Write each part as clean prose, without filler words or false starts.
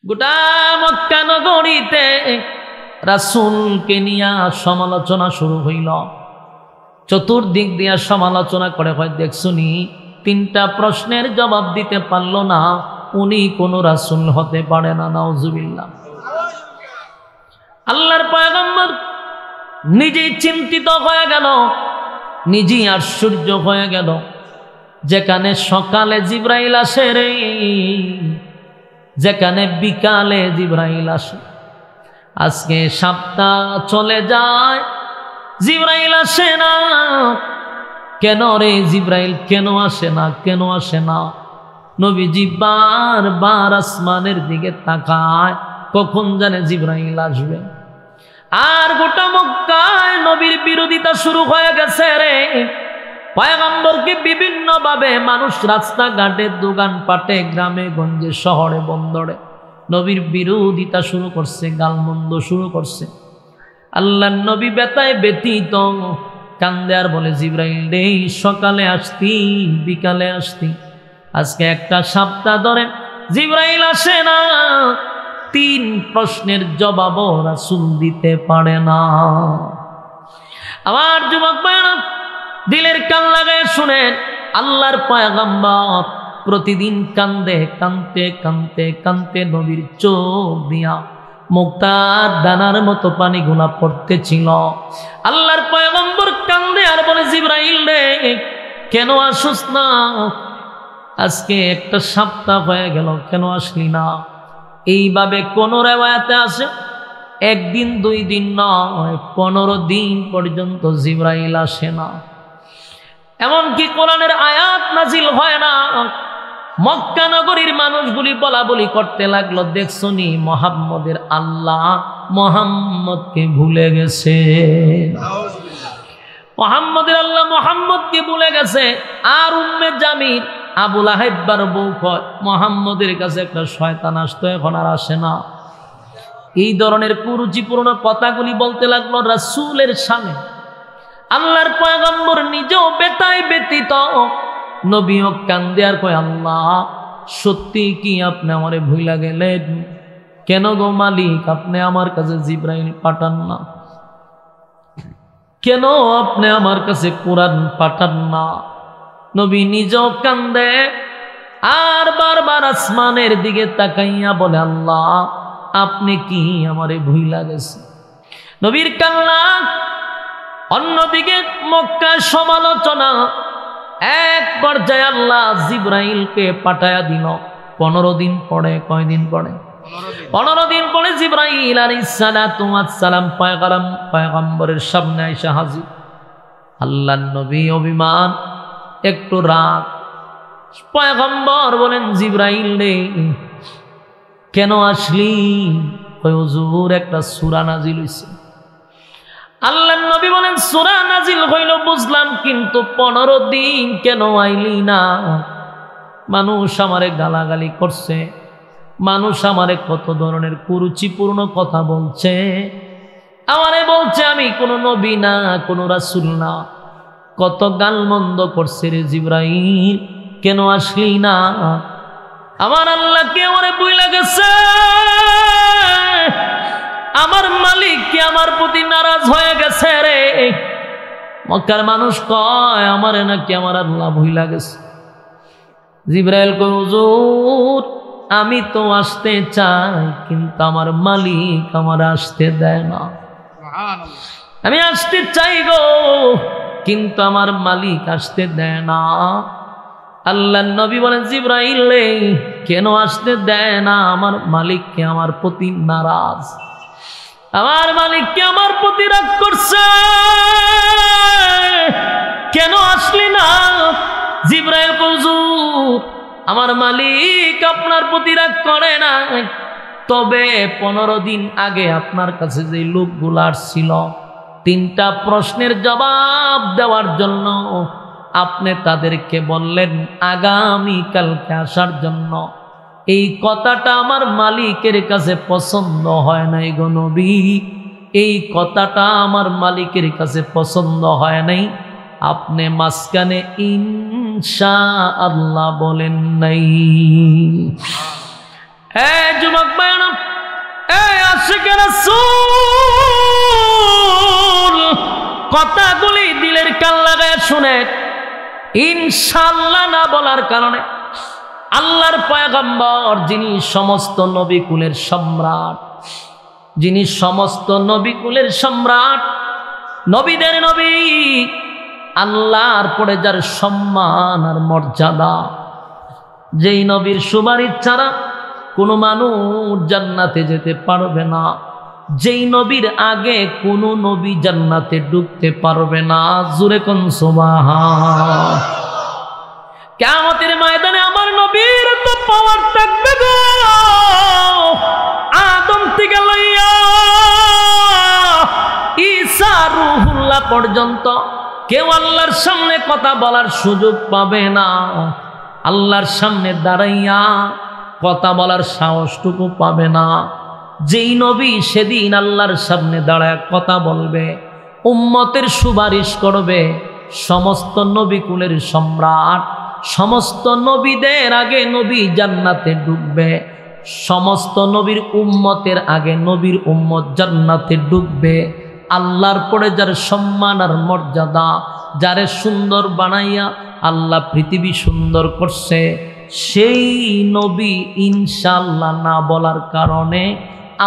গোটা মক্কা নগরীতে রাসূলকে নিয়ে সমালোচনা শুরু হইল। চতুর্দিক দিয়ে সমালোচনা করে হয়, দেখছুনি তিনটা প্রশ্নের জবাব দিতে পারল না, উনি কোন রাসূল হতে পারে না। নাউজুবিল্লাহ। আল্লাহর পয়গম্বর নিজেই চিন্তিত হয়ে গেল, নিজেই আশ্চর্য হয়ে গেল। যেখানে সকালে জিবরাইল আসে রে, যেখানে বিকালে জিবরাইল আসে, আজকে সপ্তাহ চলে যায় জিবরাইল আসে না। কেন রে জিবরাইল কেন আসে না, কেন আসে না? নবীজি বারবার আসমানের দিকে তাকায়, কখন জানে জিবরাইল আসবে। আর গোটা মক্কায় নবীর বিরোধিতা শুরু হয়ে গেছে রে। পয়গম্বরকে বিভিন্ন ভাবে মানুষ রাস্তাঘাটে, দোকানপাটে, গ্রামে গঞ্জে, শহরে বন্দরে নবীর বিরোধিতা শুরু করছে, গালমন্দ শুরু করছে। আল্লাহর নবী বেতায় ব্যতীত কান্দে আর বলে, জিবরাইল রে সকালে আসতি, বিকালে আসতি, আজকে একটা সপ্তাহ ধরে জিবরাইল আসে না। তিন প্রশ্নের জবাবও রাসূল দিতে পারে না। আমার যুবক ভাইরা দিলের কান লাগায় শুনেন, আল্লাহর পয়গম্বর প্রতিদিন কান্দে, কানতে কানতে কানতে নবীর চোখ দিয়া মুক্তার দানার মতো পানিগুলা পড়তেছিল। আল্লাহর পয়গম্বর কান্দে আর বলে, জিবরাইল রে কেন আসুস না? আজকে একটা সপ্তাহ হয়ে গেল, কেন আসলি না? এইভাবে কোন রিওয়ায়াতে আছে একদিন দুই দিন নয়, 15 দিন পর্যন্ত জিবরাইল আসে না। এমনকি কোরআনের আয়াত নাজিল হয় না। মক্কা নগরীর মানুষগুলি বলা বলি করতে লাগলো, দেখছনি মুহাম্মদের আল্লাহ মুহাম্মদকে ভুলে গেছে, মুহাম্মদের আল্লাহ মুহাম্মদকে ভুলে গেছে। আর উম্মে জামিল আবু লাহাবের বউ কয়, মুহাম্মদের কাছে একটা শয়তান আসতো, এখন আর আসে না। এই ধরনের কুরুচিপূর্ণ কথাগুলি বলতে লাগলো রাসূলের সামনে। আল্লাহর পয়গম্বর নিজেও বেতায় ব্যতীত, নবীও কান্দে আর কয়, আল্লাহ সত্যি কি আপনি আমারে ভুইলা গেলেন? কেন গো মালিক আপনি আমার কাছে জিবরাইল পাঠান না? কেন আপনি আমার কাছে কোরআন পাঠান না? নবী নিজেও কান্দে আর বারবার আসমানের দিকে তাকাইয়া বলে, আল্লাহ আপনি কি আমারে ভুইলা গেছে? নবীর কান্না। অন্যদিকে মক্কার সমালোচনা, এক পর্যায়ে আল্লাহ জিবরাইলকে পাঠায়া দিল। 15 দিন পরে, কয়দিন পরে? 15 দিন পরে জিবরাইল আলাইহিস সালাতু ওয়াস সালাম পয়গম্বরের সামনে আইসা হাজির। আল্লাহর নবী অভিমান, একটু রাগ। পয়গম্বর বলেন, জিবরাইল রে কেন আসলি? ওই হুজুর একটা সূরা নাজিল হইছে। আল্লাহর নবী বলেন, সূরা নাজিল হইল বুঝলাম, কিন্তু 15 দিন কেন আইলি না? মানুষ আমারে গালাগালি করছে, মানুষ আমারে কত ধরনের কুরুচিপূর্ণ কথা বলছে, আমারে বলছে আমি কোনো নবী না, কোনো রাসূল না, কত গালমন্দ করছে রে জিবরাইল, কেন আসলি না? আমার আল্লাহ কে আমারে ভুইলা গেছে? আমার মালিক কি আমার প্রতি নারাজ হয়ে গেছে রে? মক্কার মানুষ কয় আমারে নাকি আমার আল্লাহ ভুইলা গেছে। জিবরাইল কয়, হুজুর আমি তো আসতে চাই, কিন্তু আমার মালিক আমার আসতে দেয় না। আমি আসতে চাই গো, কিন্তু আমার মালিক আসতে দেয় না। আল্লাহর নবী বলেন, জিবরাইল রে কেন আসতে দেয় না? আমার মালিককে আমার প্রতি নারাজ, আমার মালিককে আমার প্রতি রাগ করছে, কেন আসলি না? জিবরাইল হুজুর আমার মালিক আপনার প্রতি রাগ করে না, তবে 15 দিন আগে আপনার কাছে যে লোকগুলো আসছিল 3টা প্রশ্নের জবাব দেওয়ার জন্য, আপনি তাদেরকে বললেন আগামী কালকে আসার জন্য। এই কথাটা আমার মালিকের কাছে পছন্দ হয় নাই গো নবী, এই কথাটা আমার মালিকের কাছে পছন্দ হয় নাই। আপনি মাঝখানে ইনশাআল্লাহ বলেন নাই। হে যুবক ভাইরা, এই আশিকে রাসূল, কথাগুলি দিলের কান লাগায় শুনে। ইনশাআল্লাহ না বলার কারণে আল্লাহর পয়গম্বর, যিনি সমস্ত নবী কুলের সম্রাট, যিনি সমস্ত নবী কুলের সম্রাট, নবীদের নবী, আল্লাহর পরে যার সম্মান আর মর্যাদা, যেই নবীর সুপারিশ ছাড়া কোনো মানুষ জান্নাতে যেতে পারবে না, যেই নবীর আগে কোনো নবী জান্নাতে ঢুকতে পারবে না। জোরে কোন সুবহান। কিয়ামতের ময়দানে আমার নবীর তো পাওয়ার থাকবে গো, আদম থেকে লইয়া ঈসা রূহুল্লাহ পর্যন্ত কেউ আল্লাহর সামনে কথা বলার সুযোগ পাবে না। আল্লাহর সামনে দাঁড়াইয়া কথা বলার সাহসটুকু পাবে না। যেই নবী সেদিন আল্লাহর সামনে দাঁড়ায় কথা বলবে, উম্মতের সুপারিশ করবে, সমস্ত নবী কুলের সম্রাট, সমস্ত নবীদের আগে নবী জান্নাতে ঢুকবে, সমস্ত নবীর উম্মতের আগে নবীর উম্মত জান্নাতে ঢুকবে। আল্লাহর পরে যার সম্মান আর মর্যাদা, যারে সুন্দর বানাইয়া আল্লাহ পৃথিবী সুন্দর করছে, সেই নবী ইনশাআল্লাহ না বলার কারণে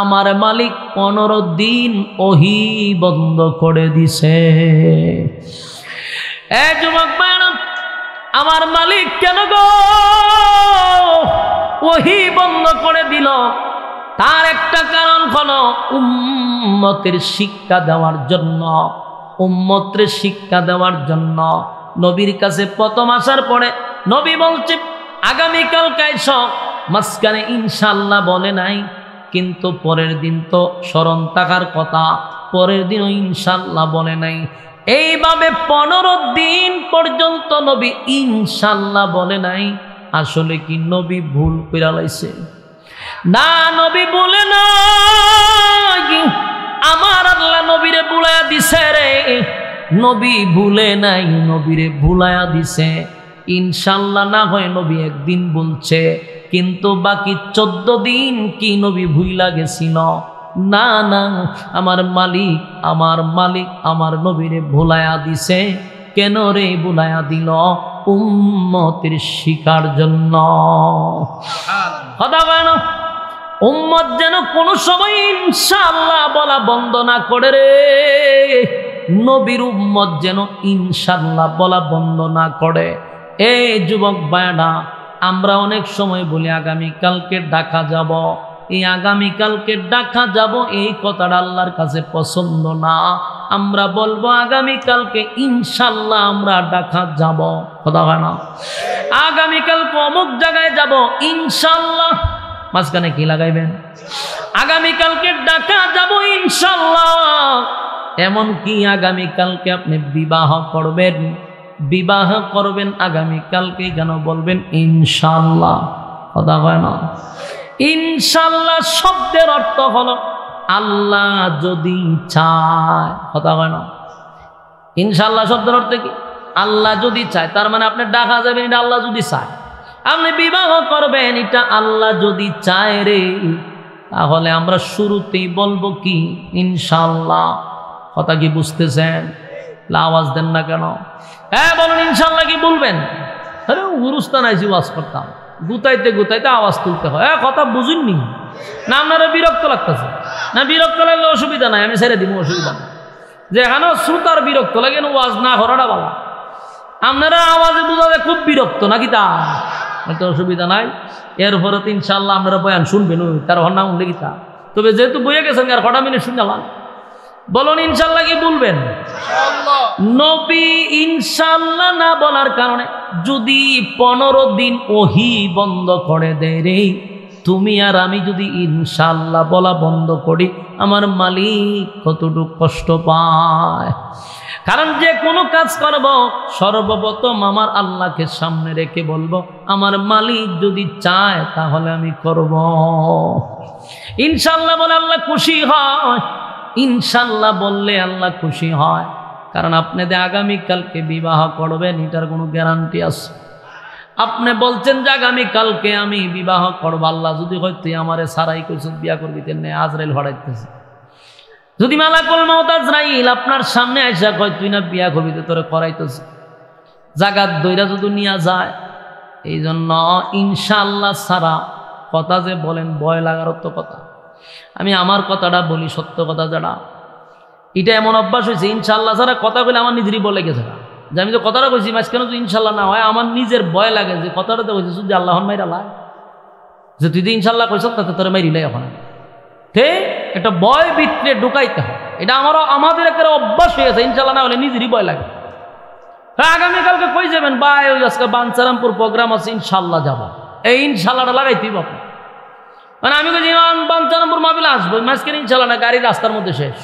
আমার মালিক 15 দিন ওহী বন্ধ করে দিছে। এ যুবক ভাইরা, আমার মালিক কেন গো ওহী বন্ধ করে দিল? তার একটা কারণ হলো উম্মতের শিক্ষা দেওয়ার জন্য, উম্মতের শিক্ষা দেওয়ার জন্য। নবীর কাছে প্রথম আসার পরে নবী বলছে আগামীকাল কাইস, মাঝখানে ইনশাআল্লাহ বলে নাই, কিন্তু পরের দিন তো স্মরণ থাকার কথা, পরের দিনও ইনশাআল্লাহ বলে নাই। এইভাবে 15 দিন পর্যন্ত নবী ইনশাআল্লাহ বলে নাই। আসলে কি নবী ভুল করে লাইছে? না, নবী বলে না, আমার আল্লাহ নবীরে ভুলাইয়া দিছে রে। নবী ভুলে নাই, নবীরে ভুলাইয়া দিছে। ইনশাআল্লাহ না হয় নবী একদিন বলছে, কিন্তু বাকি 14 দিন কি নবী ভুইলা গেছিল? না না, আমার মালিক আমার নবীরে ভুলাইয়া দিছে। কেন রে ভুলাইয়া দিল? উম্মতের শিকার জন্য। কথা বলে না, উম্মত যেন কোনো সময় ইনশাআল্লাহ বলা বন্ধ না করে রে। নবীর উম্মত যেন ইনশাআল্লাহ বলা বন্ধ না করে। এই যুবক ভাইরা, আমরা অনেক সময় বলি আগামীকালকে ঢাকা যাব, এই আগামীকালকে ঢাকা যাব, এই কথাটা আল্লাহর কাছে পছন্দ না। আমরা বলবো আগামীকালকে ইনশাআল্লাহ আমরা ঢাকা যাব। কথা হয় না, আগামীকালকে অমুক জায়গায় যাব ইনশাআল্লাহ, মাঝখানে কি লাগাইবেন? আগামীকালকে ঢাকা যাব ইনশাআল্লাহ। এমন কি আগামীকালকে আপনি বিবাহ করবেন, বিবাহ করবেন আগামীকালকে, কেন বলবেন ইনশাআল্লাহ? কথা হয় না। ইনশাআল্লাহ শব্দের অর্থ হলো আল্লাহ যদি চায়। কথা হয় না। ইনশাআল্লাহ শব্দের অর্থ কি? আল্লাহ যদি চায়। তার মানে আপনি ঢাকা যাবেন, এটা আল্লাহ যদি চায়। আপনি বিবাহ করবেন, এটা আল্লাহ যদি চায় রে। তাহলে আমরা শুরুতেই বলবো কি ইনশাআল্লাহ। কথা কি বুঝতেছেন? আওয়াজ দেন না কেন? হ্যাঁ বলুন ইনশাআল্লাহ কি বলবেন? আরে গুরুস্থান আইসি ওয়াজ করতাম, গুতাইতে গুতাইতে আওয়াজ তুলতে হয়। কথা বুঝুননি না? আপনারা বিরক্ত লাগতেছে না? বিরক্ত লাগলে অসুবিধা নাই, আমি ছেড়ে দিব, অসুবিধা নাই। যেখানে শ্রোতার বিরক্ত লাগে ওয়াজ না করাটা ভালো। আপনারা আওয়াজে বোঝাতে খুব বিরক্ত নাকি? তা তো অসুবিধা নাই। এরপরে তো ইনশাআল্লাহ আপনারা বয়ান শুনবেন, তার হর নাম উল্লেখ। তবে যেহেতু বইয়ে গেছেন আর কটা মিনিট শুনলাম, বলুন ইনশাআল্লাহ কি বলবেন? নবী ইনশাআল্লাহ না বলার কারণে যদি 15 দিন ওহী বন্ধ করে দেয় রে, তুমি আর আমি যদি ইনশাআল্লাহ বলা বন্ধ করি, আমার মালিক কতটুকু কষ্ট পায়। কারণ যে কোনো কাজ করব সর্বপ্রথম আমার আল্লাহকে সামনে রেখে বলবো, আমার মালিক যদি চায় তাহলে আমি করব। ইনশাআল্লাহ বলে আল্লাহ খুশি হয়, ইনশাআল্লাহ বললে আল্লাহ খুশি হয়। কারণ আপনি যে আগামীকালকে বিবাহ করবেন এটার কোনো গ্যারান্টি আছে? আপনি বলছেন যে আগামীকালকে আমি বিবাহ করব, আল্লাহ যদি হয় তুই আমারে সারাই কইছ বিয়া করবি, তেমনি আজরাইল হড়াইতেছে। যদি মালাকুল মউত আজরাইল আপনার সামনে আইসা কয় তুই না বিয়া করবি, তো তোরে করাইতেছে, জাগাত দইরা যদি নিয়ে যায়। এই জন্য ইনশাআল্লাহ সারা কথা যে বলেন ভয় লাগার তো কথা। আমি আমার কথাটা বলি, সত্য কথা যারা, এটা এমন অভ্যাস হয়েছে ইনশাআল্লাহ ছাড়া কথা বলে আমার নিজেরই বলে গেছে যে আমি তো কথাটা কইছি মাঝখানে যদি ইনশাআল্লাহ না হয় আমার নিজের ভয় লাগে যে কথাটা তো কইছি যদি আল্লাহ মাইরা লাগে যে তুই তো ইনশাআল্লাহ কইছ তাতে তোর মাইরিলে এখন ঠিক একটা ভয় ভিতরে ঢুকাইতে হয়। এটা আমাদের একটা অভ্যাস হয়ে গেছে, ইনশাআল্লাহ না হলে নিজেরই ভয় লাগে। আগামীকালকে কই যাবেন? ভাই ওই আজকে বাঞ্চারামপুর প্রোগ্রাম আছে, ইনশাআল্লাহ যাব। এই ইনশাআল্লাহটা লাগাইতেই বাপু, মানে আমি কইছি বাঞ্চারামপুর মাহফিলে আসবো, মাঝখানে ইনশাআল্লাহ না, গাড়ির রাস্তার মধ্যে শেষ।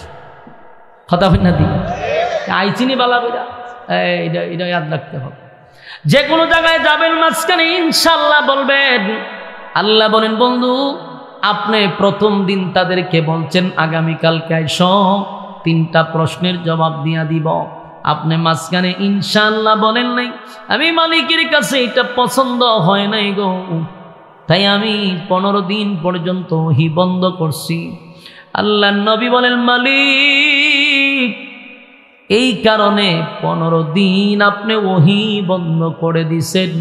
কথা বল না, দিই আইচিনি বালা বইরা এটা ইয়াদ রাখতে হবে। যে কোনো জায়গায় যাবেন মাঝখানে ইনশাআল্লাহ বলবেন। আল্লাহ বলেন বন্ধু আপনি প্রথম দিন তাদেরকে বলছেন আগামীকালকে আইসো, 3টা প্রশ্নের জবাব দিয়া দিব। আপনি মাঝখানে ইনশাআল্লাহ বলেন নাই, আমি মালিকের কাছে এটা পছন্দ হয় নাই গো, তাই আমি 15 দিন পর্যন্ত ওহী বন্ধ করছি। আল্লাহ নবী বলেন মালিক এই কারণে 15 দিন আপনি ওহী বন্ধ করে দিছেন।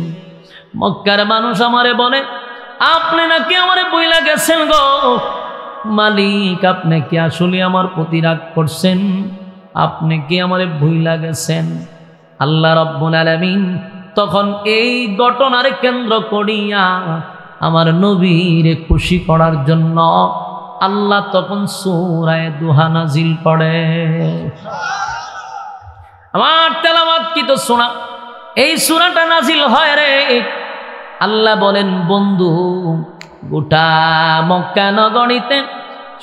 মক্কার মানুষ আমারে বলে আপনি নাকি আমারে বইলা গেছেন গো মালিক, আপনি কি আসলে আমার প্রতি রাগ করছেন? আপনি কি আমারে ভুইলা গেছেন? আল্লাহ রাব্বুল আলামিন তখন এই ঘটনার কেন্দ্র করিয়া আমার নবীরে খুশি করার জন্য আল্লাহ তখন সূরা দুহা নাজিল করে। আমার তেলাওয়াত কি তো শোনা, এই সূরাটা নাজিল হয় রে। আল্লাহ বলেন বন্ধু গোটা মক্কা নগরীতে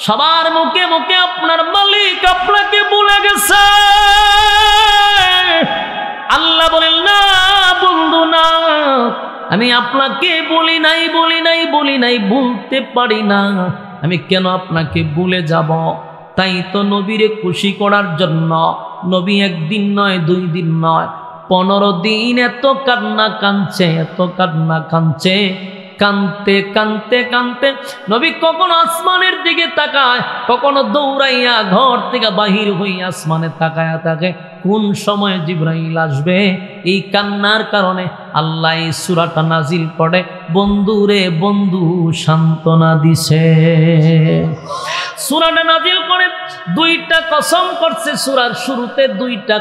সবার মুখে মুখে আপনার মালিক আপনাকে ভুলে গেছে। আল্লাহ বলেন না বন্ধু না, আমি আপনাকে বলি নাই ভুলতে পারি না, আমি কেন আপনাকে ভুলে যাব? তাই তো নবীরে খুশি করার জন্য নবী 1 দিন নয় 2 দিন নয় 15 দিন এত কান্না কাঁদছে। কানতে কানতে কানতে নবী কখনো আসমানের দিকে তাকায়, কখনো দৌড়াইয়া ঘর থেকে বাহির হইয়া আসমানে তাকায়া থাকে কোন সময় জিবরাইল আসবে। এই কান্নার কারণে আল্লাহ এই সূরাটা নাজিল করে, বন্ধুরে বন্ধু সান্ত্বনা দিছে। সূরাটা নাজিল করে 2টা কসম করছে সূরার শুরুতে, 2টা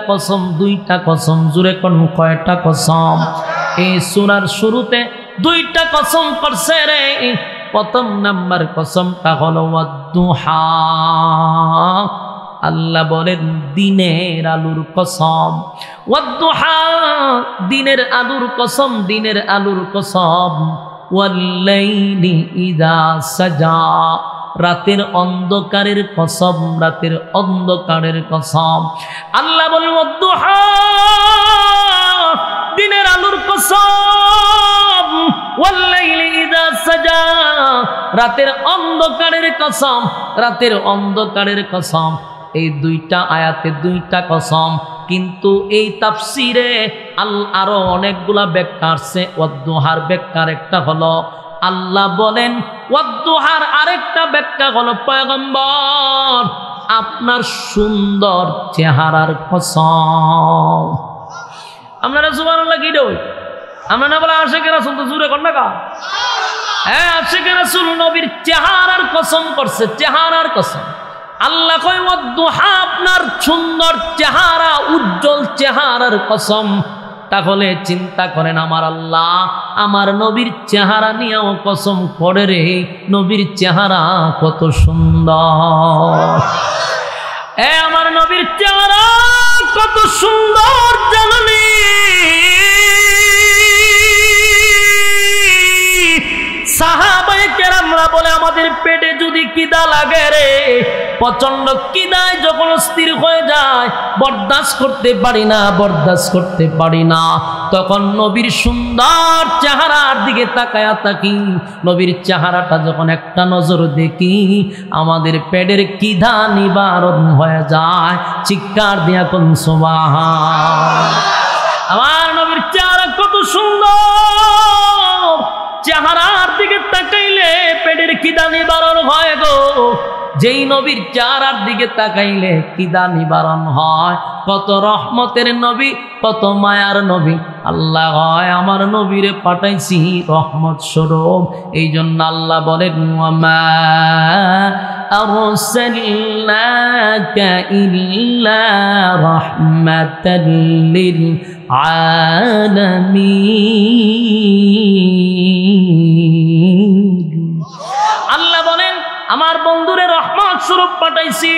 কসম জুড়ে কোন কয়টা কসম? এই সূরার শুরুতে 2টা কসম করছে রে। প্রথম নাম্বার কসমটা হলো ওয়াদ-দুহা, আল্লাহ বলেন দিনের আলোর কসম। ওয়াদ-দুহা দিনের আলোর কসম। ওয়াল-লাইলি ইযা সাজা রাতের অন্ধকারের কসম। আল্লাহ বলেন ওয়াদ-দুহা দিনের আলোর কসম, ওয়াল-লাইলি ইযা সাজা রাতের অন্ধকারের কসম। এই 2টা আয়াতে 2টা কসম, কিন্তু এই তাফসিরে আরো অনেকগুলা ব্যাখ্যা আছে। ওয়াদ-দুহার ব্যাখ্যার একটা হলো আল্লাহ বলেন, ওয়াদ-দুহার আরেকটা ব্যাখ্যা হলো পয়গম্বর আপনার সুন্দর চেহারার কসম। আপনারা সুবহানাল্লাহ কি দেই? আমরা না বলে আশিকে রাসূল তো জুরে কর না কা? হ্যাঁ আশিকে রাসূল নবীর চেহারার কসম করছে, চেহারার কসম। আল্লাহ কয় ওয়াদ-দুহা আপনার সুন্দর চেহারা, উজ্জ্বল চেহারার কসম। তাহলে চিন্তা করেন আমার আল্লাহ আমার নবীর চেহারা নিয়েও কসম করে রে, নবীর চেহারা কত সুন্দর। আমার নবীর চেহারা কত সুন্দর জানেন? সাহাবায়ে কেরামরা বলে আমাদের পেটে যদি কিদা লাগে রে, প্রচন্ড কিদায় যখন স্থির হয়ে যায়, বরদাস্ত করতে পারি না, তখন নবীর সুন্দর চেহারার দিকে তাকায়া থাকি। নবীর চেহারাটা যখন একটা নজর দেখি আমাদের পেটের কিদা নিবারণ হয়ে যায়। চিৎকার দিয়া কোন সুবহান। আমার নবীর চেহারা কত সুন্দর, চেহারার দিকে তাকাইলে পেটের খিদা নিবারণ হয় গো। যেই নবীর চেহারার দিকে তাকাইলে খিদা নিবারণ হয়। কত রহমতের নবী, কত মায়ার নবী। আল্লাহ হয় আমার নবীরে পাঠাইছি রহমত স্বরূপ। এই জন্য আল্লাহ বলেন ওয়ামা আরসালনাকা ইল্লা রাহমাতাল লিল আলামিন। আল্লাহ বলেন আমার বন্ধুরে রহমত স্বরূপ পাঠাইছি।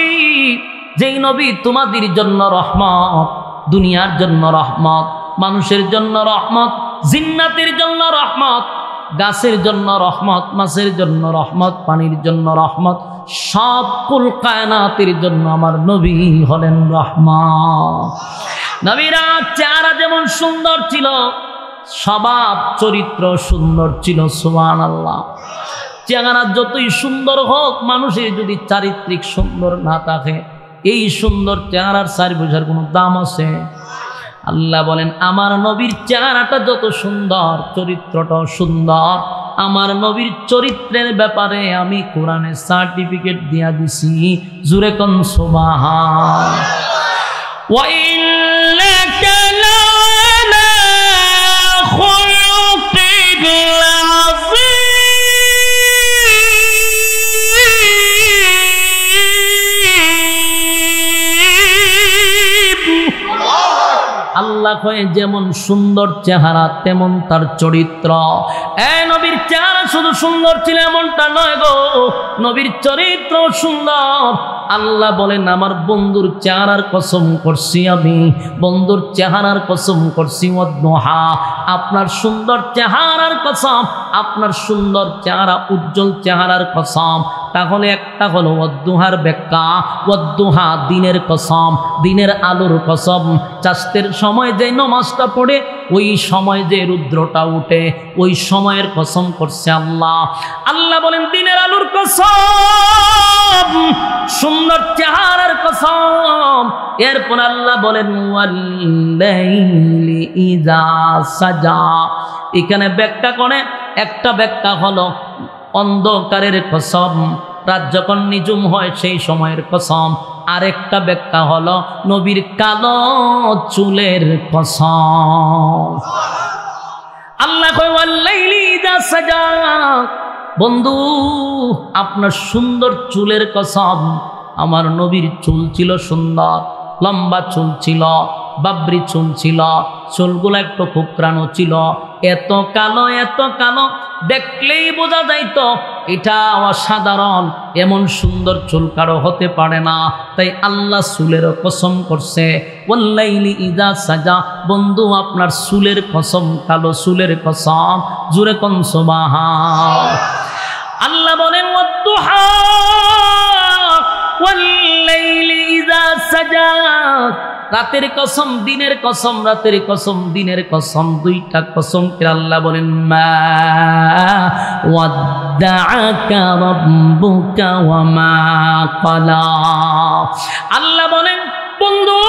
যেই নবী তোমাদের জন্য রহমত, দুনিয়ার জন্য রহমত, মানুষের জন্য রহমত, জিন্নাতের জন্য রহমত, গাছের জন্য রহমত, মাছের জন্য রহমত, পানির জন্য রহমত, সব কুল কায়নাতের জন্য আমার নবী হলেন রহমত। নবীরা চেহারা যেমন সুন্দর ছিল, স্বভাব চরিত্র সুন্দর ছিল। সুবহানাল্লাহ। চেহারা যতই সুন্দর হোক, মানুষের যদি চারিত্রিক সুন্দর না থাকে, এই সুন্দর চেহারার চার পয়সার কোনো দাম আছে? আল্লাহ বলেন আমার নবীর চেহারাটা যত সুন্দর, চরিত্রটাও সুন্দর। আমার নবীর চরিত্রের ব্যাপারে আমি কোরআনে সার্টিফিকেট দিয়া দিছি। জুরে কোন সুবহান। ওয়া ইন্নাকা লা'আলা খুলুকিল আযীম। আল্লাহ কয়ে যেমন সুন্দর চেহারা তেমন তার চরিত্র। নবীর চেহারা শুধু সুন্দর ছিল এমনটা নয় গো, নবীর চরিত্র সুন্দর। আল্লাহ বলেন আমার বন্ধুর চেহারার কসম করছি, আমি বন্ধুর চেহারার কসম করছি। ওয়াদ্দুহা, আপনার সুন্দর চেহারার কসম, আপনার সুন্দর চেহারা, উজ্জ্বল চেহারার কসম। তাহলে একটা হলো ওয়াদ্দুহার ব্যাখ্যা। ওয়াদ্দুহা দিনের কসম, দিনের আলোর কসম। চাষতের সময় যে নমাজটা পড়ে, ওই সময় যে রুদ্রটা উঠে, ওই সময়ের কসম করছে আল্লাহ। আল্লাহ বলেন দিনের আলোর কসম, সুন্দর চেহারার কসম। এরপর আল্লাহ বলেন ওয়াল্লাইলি ইযা সাজা। এখানে ব্যাখ্যা করে, একটা ব্যাখ্যা হলো অন্ধকারের কসম, রাত যখন নিঝুম হয় সেই সময়ের কসম। আরেকটা ব্যাখ্যা হলো নবীর কালো চুলের কসম। আল্লাহ কয় ওয়াল্লাইলি ইযা সাজা। বন্ধু আপনার সুন্দর চুলের কসম। আমার নবীর চুল ছিল সুন্দর, লম্বা চুল ছিল, বাবরি চুল ছিল, চুলগুলো একটু কোঁকড়ানো ছিল। এত কালো, এত কালো, দেখলেই বোঝা যাইতো এটা অসাধারণ। এমন সুন্দর চুল কারো হতে পারে না। তাই আল্লাহ চুলের কসম করছে ওয়াল্লাইলি ইযা সাজা। বন্ধু আপনার চুলের কসম, কালো চুলের কসম। জোরে কোন সুবহান। আল্লাহ বলেন ওয়াদ্দুহা ওয়াল্লাইলি ইযা সাজা। রাতের কসম, দিনের কসম, রাতের কসম, দিনের কসম, দুইটা কসম কে আল্লাহ বলেন মা ওয়াদ্দাআকা রাব্বুকা ওয়া মা ক্বালা। আল্লাহ বলেন বন্ধু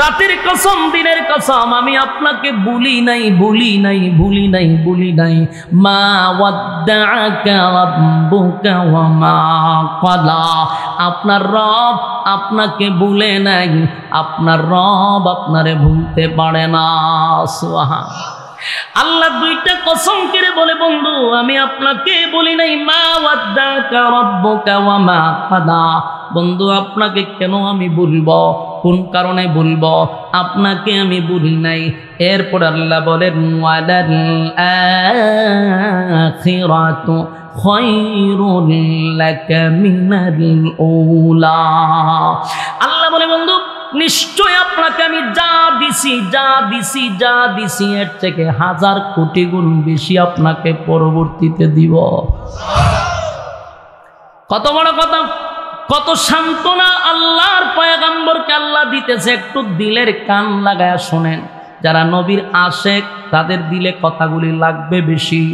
রাতের কসম, দিনের কসম, আমি আপনাকে ভুলি নাই, ভুলি নাই, ভুলি নাই, ভুলি নাই। মা ওয়াদ্দাআকা রাব্বুকা ওয়া মা ক্বালা। আপনার রব আপনাকে ভুলে নাই, আপনার রব আপনারে ভুলতে পারে না। সুবহান। আল্লাহ দুইটা কসম করে বলে বন্ধু আমি আপনাকে বলি নাই। মা ওয়াদ্দাআকা রাব্বুকা ওয়া মা ক্বালা। বন্ধু আপনাকে কেন আমি বলবো, কোন কারণে বলবো, আপনাকে আমি বলি নাই। এরপর আল্লাহ বলেন ওয়ালাল আখিরাতু খায়রুল লাকা মিনাল উলা। আল্লাহ বলে বন্ধু নিশ্চয় আপনাকে আমি যা দিছি, যা দিছি, যা দিছি এর থেকে 1000 কোটি গুণ বেশি আপনাকে পরবর্তীতে দিব। কত বড় কথা, কত সান্ত্বনা আল্লাহর পয়গম্বরকে আল্লাহ দিতেছে। একটু দিলের কান লাগায়া শোনেন। যারা নবীর আশেক তাদের দিলে কথাগুলি লাগবে বেশি।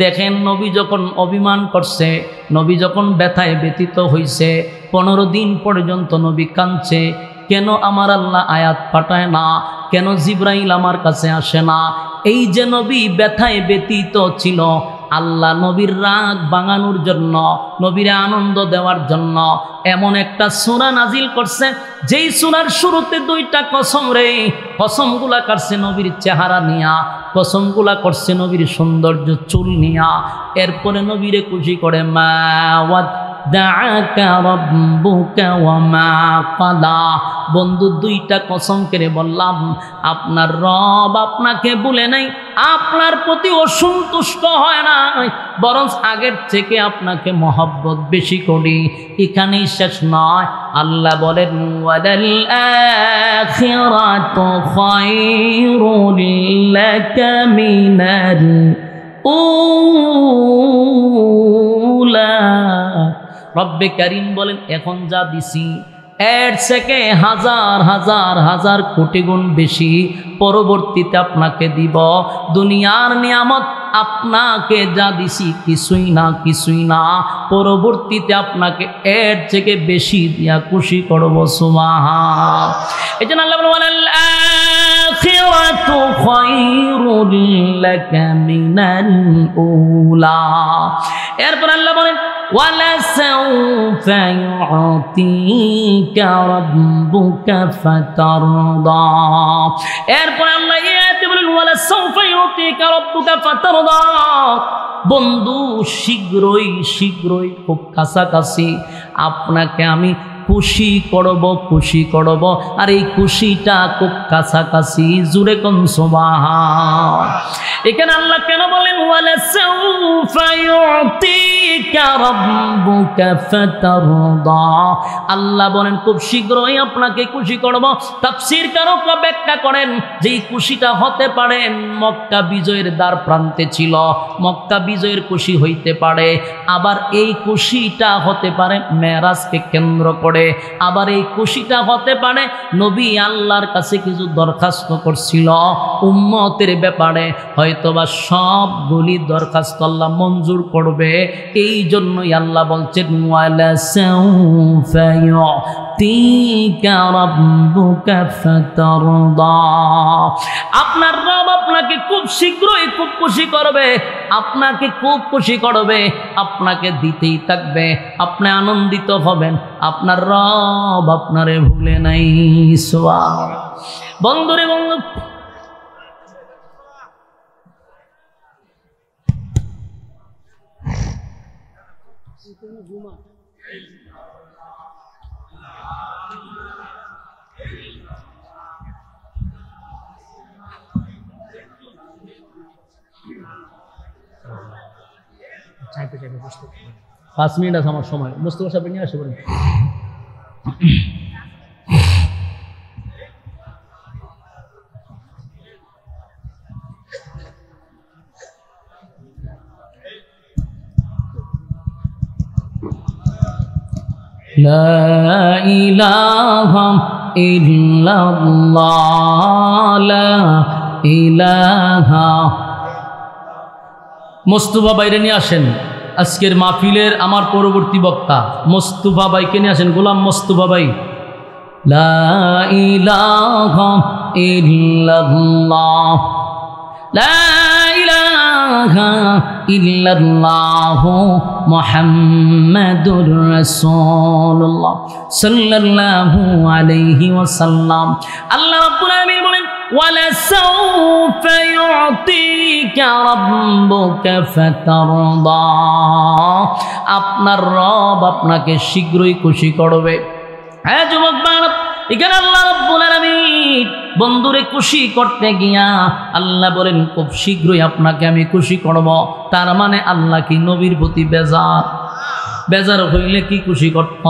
দেখেন নবী যখন অভিমান করছে, নবী যখন ব্যথায় ব্যথিত হইছে, 15 দিন পর্যন্ত নবী কাঁদছে। কেন আমার আল্লাহ আয়াত পাঠায় না, কেন জিব্রাইল আমার কাছে আসে না। এই যে নবী ব্যথায় ব্যতীত ছিল, আল্লাহ নবীর রাগ ভাঙানোর জন্য, নবীরে আনন্দ দেওয়ার জন্য এমন একটা সূরা নাজিল করছে, যেই সূরার শুরুতে দুইটা কসম রে। কসমগুলা করছে নবীর চেহারা নিয়া, কসমগুলা করছে নবীর সৌন্দর্য চুল নিয়া। এরপরে নবীরে খুশি করে মা ওয়াদ্দাআকা রাব্বুকা ওয়া মা ক্বালা। বন্ধু দুইটা কসম করে বললাম, আপনার রব আপনাকে ভুলে নাই, আপনার প্রতি অসন্তুষ্ট হয় না, বরং আগের থেকে আপনাকে মহব্বত বেশি করি। এখানেই শেষ নয়, আল্লাহ বলেন ওয়ালাল আখিরাতু খায়রুল লাকা মিনাল উলা। রব্বে কারীম বলেন এখন যা দিছি এর থেকে হাজার হাজার হাজার কোটি গুণ বেশি পরবর্তীতে আপনাকে দিব। দুনিয়ার নিয়ামত আপনাকে যা দিছি কিছুই না, কিছুই না, পরবর্তীতে আপনাকে এর থেকে বেশি দিয়া খুশি করব। সুবহান। এজন্য আল্লাহ বলেন ওয়ালাল আখিরাতু খায়রুল লাকা মিনাল উলা। এরপর আল্লাহ বলেন ওয়ালাসাউফা ইউতিকা রাব্বুকা ফাতারদা। এরপর আল্লাহ ইয়াতে বলেন ওয়ালাসাউফা ইউতিকা রাব্বুকা ফাতারদা। বন্ধু শীঘ্রই শীঘ্রই খুব কাছাকাছি আপনাকে আমি খুশি করব, খুশি করব। আর এই খুশিটা খুব কাছাকাছি। জুরে কোন সুবহান। এখানে আল্লাহ কেন বলেন ওয়ালাসাউফা ইউতিকা রাব্বুকা ফাতারদা। আল্লাহ বলেন খুব শীঘ্রই আপনাকে খুশি করব। তাফসীরকারকরা ব্যাখ্যা করেন যে এই খুশিটা হতে পারে মক্কা বিজয়ের দ্বার প্রান্তে ছিল, মক্কা বিজয়ের খুশি হইতে পারে। আবার এই খুশিটা হতে পারে মেরাজকে কেন্দ্র করে। আবার এই খুশিটা হতে পারে নবী আল্লাহর কাছে কিছু দরখাস্ত করছিল উম্মতের ব্যাপারে, হয়তোবা সবগুলি দরখাস্ত আল্লাহ মঞ্জুর করবে। এই জন্যই আল্লাহ বলছেন ওয়ালাসাউফা ইউতিকা রাব্বুকা ফাতারদা। আপনার রব আপনাকে খুব শীঘ্রই খুব খুশি করবে, আপনাকে খুব খুশি করবে, আপনাকে দিতেই থাকবে, আপনি আনন্দিত হবেন। আপনার রব আপনারে ভুলে নাই। সুবহান। বন্ধুরে বন্ধু, চাইতে 5 মিনিট আছে আমার সময়। মুস্তফা সাহেব নিয়ে আসে বলেন। লা ইলাহা ইল্লাল্লাহ, লা ইলাহা। মুস্তফা বাইরে নিয়ে আসেন। আজকের মাহফিলের আমার পরবর্তী বক্তা মুস্তফা ভাইকে নিয়ে আসেন। গোলাম মুস্তফা ভাই। লা ইলাহা ইল্লাল্লাহ, লা ইলাহা ইল্লাল্লাহ মুহাম্মাদুর রাসূলুল্লাহ সাল্লাল্লাহু আলাইহি ওয়াসাল্লাম। আল্লাহ রাব্বুল আলামিন বলেন ওয়ালাসাউফা ইউতিকা রাব্বুকা ফাতারদা। আপনার রব আপনাকে শীঘ্রই খুশি করবে। হ্যাঁ যুবক বান্ধব, এখানে আল্লাহ রাব্বুল আলামিন বন্ধুরে খুশি করতে গিয়া আল্লাহ বলেন খুব শীঘ্রই আপনাকে আমি খুশি করব। তার মানে আল্লাহ কি নবীর প্রতি বেজার? বেজার হইলে কি খুশি করত?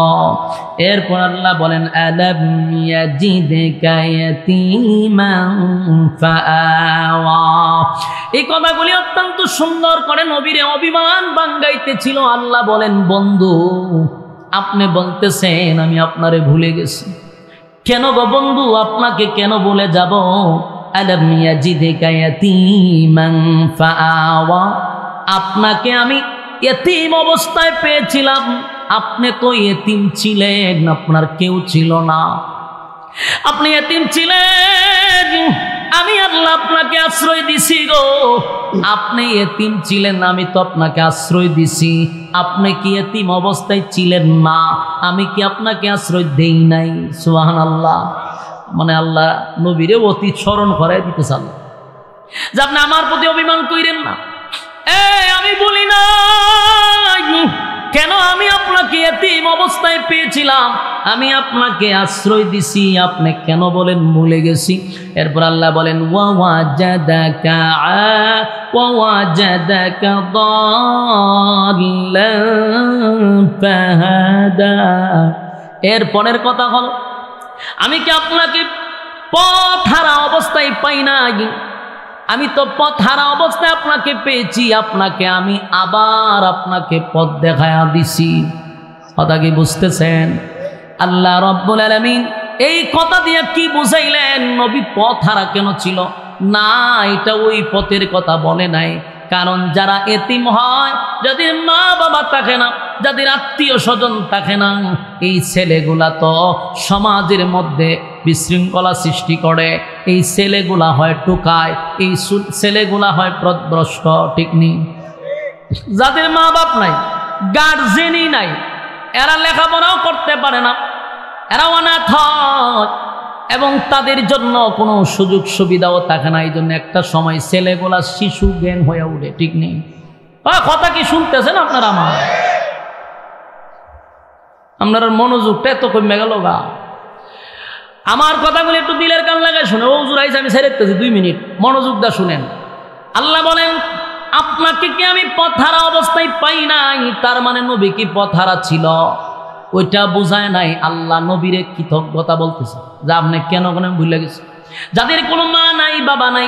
এরপর আল্লাহ বলেন আলাম ইয়াজিদকা ইয়াতীমান ফাআওয়া। এই কথাগুলি অত্যন্ত সুন্দর করে নবীরে অভিমান ভাঙাইতেছিল। আল্লাহ বলেন বন্ধু আপনি বলতেছেন আমি আপনারে ভুলে গেছি। কেন গো বন্ধু, আপনাকে কেন ভুলে যাব? আলাম ইয়াজিদকা ইয়াতীমান ফাআওয়া। আপনাকে আমি এতিম অবস্থায় পেয়েছিলাম, আপনি তো এতিম ছিলেন, আপনার কেউ ছিল না। আপনি এতিম ছিলেন, আমি আল্লাহ আপনাকে আশ্রয় দিছি গো। আপনি এতিম ছিলেন, আমি তো আপনাকে আশ্রয় দিছি। আপনি কি এতিম অবস্থায় ছিলেন না? আমি কি আপনাকে আশ্রয় দেই নাই? সুবহানাল্লাহ। মানে আল্লাহ নবীরে অতি স্মরণ করাই দিতে চান যে আপনি আমার প্রতি অভিমান কইরেন না। আমি বলি না কেন আমি আপনাকে এতিম অবস্থায় পেয়েছিলাম, আমি আপনাকে আশ্রয় দিছি, আপনি কেন বলেন ভুলে গেছি? এরপর আল্লাহ বলেন ওয়াজাদাকা দাল্লান ফাহাদা। এর পরের কথা হলো আমি কি আপনাকে পথ হারা অবস্থায় পাই না? আমি তো পথ হারা অবস্থায় আপনাকে পেয়েছি, আপনাকে আমি আবার আপনাকে পথ দেখায়া দিছি। কথা কি বুঝতেছেন? আল্লাহ রাব্বুল আলামিন এই কথা দিয়ে কি বুঝাইলেন? নবী পথ হারা কেন ছিল না, এটা ওই পথের কথা বলে নাই। কারণ যারা এতিম হয়, যাদের মা বাবা থাকে না, যাদের আত্মীয় স্বজন থাকে না, এই ছেলেগুলা তো সমাজের মধ্যে বিশৃঙ্খলা সৃষ্টি করে। এই ছেলেগুলা হয় টোকায়, এই ছেলেগুলা হয় পথভ্রষ্ট। ঠিক নেই? যাদের মা বাপ নাই, গার্জেনই নাই, এরা লেখাপড়াও করতে পারে না, এরা অনাথ হয় এবং তাদের জন্য কোনো সুযোগ সুবিধাও থাকে না। এই জন্য একটা সময় ছেলেগুলা শিশু জ্ঞান হয়ে উঠে। ঠিক নেই? কথা কি শুনতেছেন আপনারা? আপনার মনোযোগটা এত কমে গেল গা। আমার কথাগুলি একটু দিলের কান লাগায় শুনে। ও জুরাইছে, আমি ছেড়ে দিতেছি 2 মিনিট, মনোযোগটা শুনেন। আল্লাহ বলেন আপনাকে কি আমি পথহারা অবস্থায় পাই নাই? তার মানে নবী কি পথহারা ছিল? ওইটা বোঝায় নাই। আল্লাহ নবীরে কৃতজ্ঞতা বলতেছে যে আপনি কেন কেন ভুলে গেছে। যাদের কোনো মা নাই, বাবা নাই,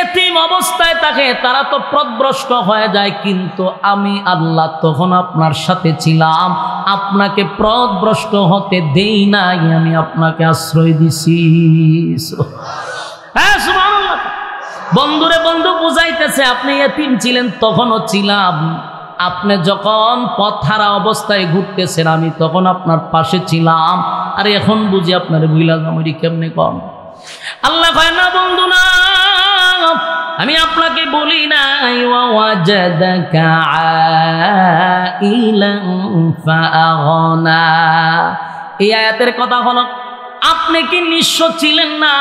এতিম অবস্থায় থাকে, তারা তো পথভ্রষ্ট হয়ে যায়। কিন্তু আমি আল্লাহ তখন আপনার সাথে ছিলাম, আপনাকে পথভ্রষ্ট হতে দেই নাই, আমি আপনাকে আশ্রয় দিছি। হ্যাঁ, সুবহানাল্লাহ। বন্ধুরে বন্ধু বুঝাইতেছে আপনি এতিম ছিলেন, তখনও ছিলাম। আপনি যখন পথহারা অবস্থায় ঘুরতেছেন, আমি তখন আপনার পাশে ছিলাম। আর এখন বুঝি আপনার ভুলা জামরি কেমনে কম। আল্লাহ কয় না বন্ধু না, আমি আপনাকে বলি নাই ওয়াজাদাকা আইলান ফাআগনা। এই আয়াতের কথা হলো আপনি কি নিঃস্ব ছিলেন না,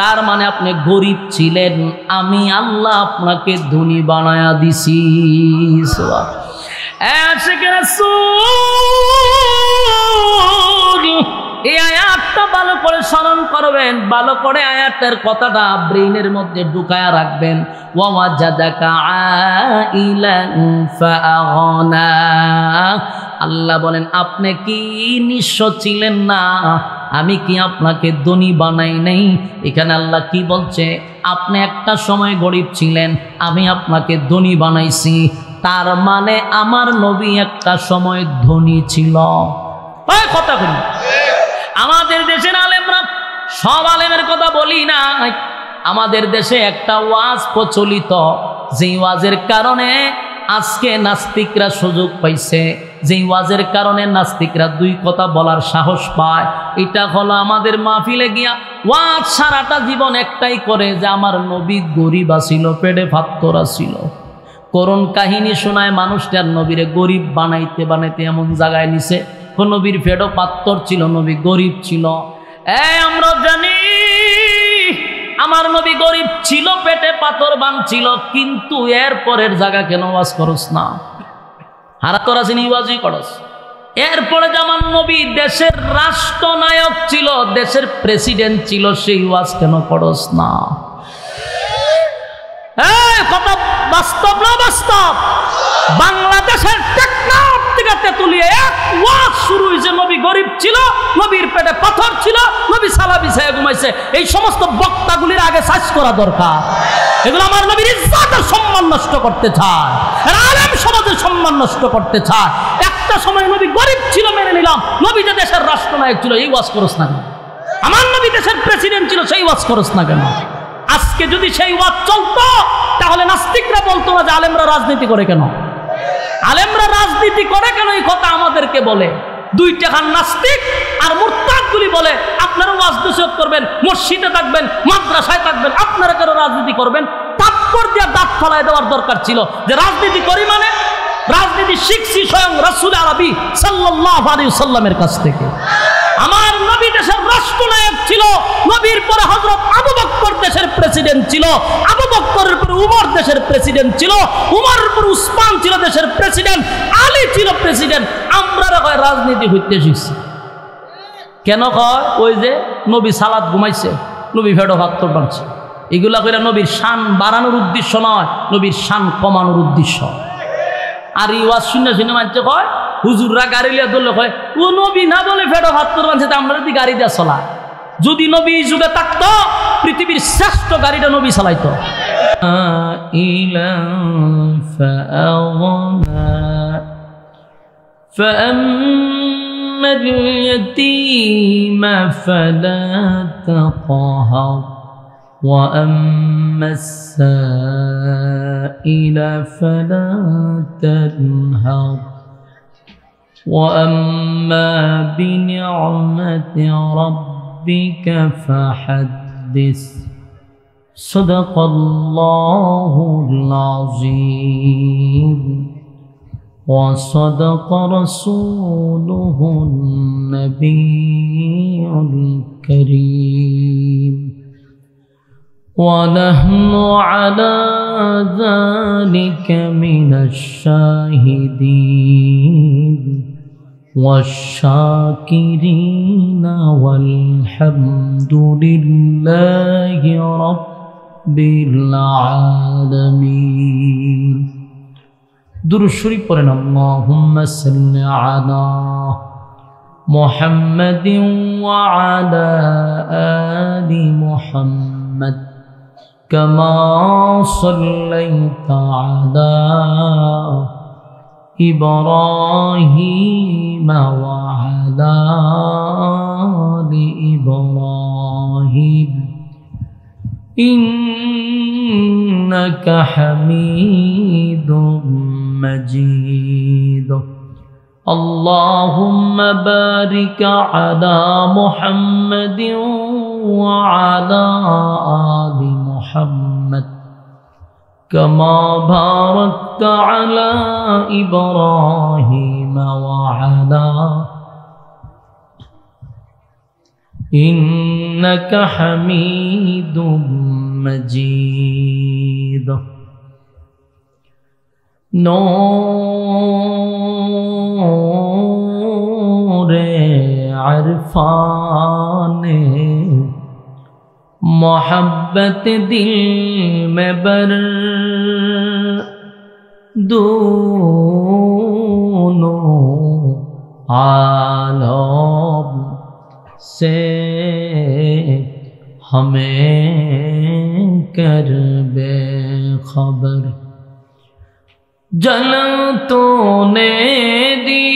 তার মানে আপনি গরিব ছিলেন, আমি আল্লাহ আপনাকে ধনী বানায়া দিছি। এই আয়াতটা ভালো করে স্মরণ করবেন, ভালো করে আয়াতের কথাটা ব্রেইনের মধ্যে ঢুকায়া রাখবেন। ওয়াজাদাকা আইলান ফাআগনা। আল্লাহ বলেন আপনি কি নিঃস্ব ছিলেন না, আমি কি আপনাকে ধনী বানাই নাই? এখানে আল্লাহ কি বলছে? আপনি একটা সময় গরিব ছিলেন, আমি আপনাকে ধনী বানাইছি। তার মানে আমার নবী একটা সময় ধনী ছিল। কথা বলি, আমাদের দেশের আলেমরা, সব আলেমের কথা বলি না, আমাদের দেশে একটা ওয়াজ প্রচলিত, যেই ওয়াজের কারণে আজকে নাস্তিকরা সুযোগ পাইছে, যেই ওয়াজের কারণে নাস্তিকরা 2 কথা বলার সাহস পায়। এটা হলো আমাদের মাহফিলে গিয়া ওয়াজ সারাটা জীবন একটাই করে যে আমার নবী গরিব আছিল, পেটে পাথর আছিল। করুণ কাহিনী শোনায় মানুষটার নবীরে গরিব বানাইতে বানাইতে এমন জায়গায় নিছে, নবীর পেটে পাথর ছিল, নবী গরিব ছিল। আমরা জানি আমার নবী গরিব ছিল, পেটে পাথর বাঁধছিল, কিন্তু এর পরের জায়গা কেন ওয়াজ করস না? হারা তোরা চিনি ওয়াজই করস। এরপরে যে আমার নবী দেশের রাষ্ট্রনায়ক ছিল, দেশের প্রেসিডেন্ট ছিল, সেই ওয়াজ কেন করস না? কথা বাস্তব না বাস্তব? বাংলাদেশের টেকনাফ থেকে তেতুলিয়া এক ওয়াজ শুরু হয়েছে, নবী গরিব ছিল, নবীর পেটে পাথর ছিল, নবী সালা বিছায়া ঘুমাইছে। এই সমস্ত বক্তাগুলির আগে সার্চ করা দরকার। এগুলো আমার নবীর ইজ্জতের সম্মান নষ্ট করতে চায়, আলেম সমাজের সম্মান নষ্ট করতে চায়। একটা সময় নবী গরিব ছিল মেনে নিলাম, নবী যে দেশের রাষ্ট্রনায়ক ছিল, এই ওয়াজ করস না কেন? আমার নবী দেশের প্রেসিডেন্ট ছিল, সেই ওয়াজ করস না কেন? আজকে যদি সেই ওয়াজ চলতো, তাহলে নাস্তিকরা বলতো না যে আলেমরা রাজনীতি করে কেন? আলেমরা রাজনীতি করে কেন? এই কথা আমাদেরকে বলে 2 টাকার নাস্তিক আর মুরতাদগুলি বলে আপনি আপনারা ওয়াজ নসিহত করবেন, মসজিদে থাকবেন, মাদ্রাসায় থাকবেন, আপনারা কেন রাজনীতি করবেন? তাৎপর দিয়ে দাঁত ফালায় দেওয়ার দরকার ছিল যে রাজনীতি করি মানে রাজনীতি শিখছি স্বয়ং রাসূল আরবি সাল্লাল্লাহু আলাইহি ওয়াসাল্লামের কাছ থেকে। আমার নবী দেশের রাষ্ট্রনায়ক ছিল, নবীর পরে হযরত আবু বকর দেশের প্রেসিডেন্ট ছিল, আবু বকরের পরে উমর দেশের প্রেসিডেন্ট ছিল, উমরের পরে উসমান ছিল দেশের প্রেসিডেন্ট, আলী ছিল প্রেসিডেন্ট। আমরা রাজনীতি হইতে শিখছি কেন? কয় ওই যে নবী সালাত ঘুমাইছে, নবী ফেডো ভাত বাড়ছে, এগুলা করে নবীর শান বাড়ানোর উদ্দেশ্য নয়, নবীর শান কমানোর উদ্দেশ্য। আর এই ওয়াজ শুনে শুনে মানছে কয় হুজুররা গাড়ি লিয়া ধরলে কয় ও নবী না বলে ফেডো ভাত বানছে, আমরা যদি গাড়ি দিয়ে চলা। যদি নবী এই যুগে থাকতো পৃথিবীর শ্রেষ্ঠ গাড়িটা নবী চালাইতো। فأما اليتيم فلا تقهر وأما السائل فلا تنهر وأما بنعمة ربك فحدث صدق الله العظيم وصدق رسوله النبي الكريم ونحن على ذلك من الشاهدين والشاكرين والحمد لله رب العالمين। দুরূদ শরীফ পড়েন। আল্লাহুম্মা সাল্লি আলা মুহাম্মাদিন ওয়া আলা আলি মুহাম্মাদ কামা সাল্লাইতা আলা ইব্রাহিম ওয়া আলা আলি ইব্রাহিম ইন্নাকা হামিদুম مجيد اللهم بارك على محمد وعلى آل محمد كما باركت على إبراهيم وعلى إنك حميد مجيد नूरे अरफाने मोहब्बत दिल में बर दोनों आलम से हमें कर बेखबर जन्म तूने दी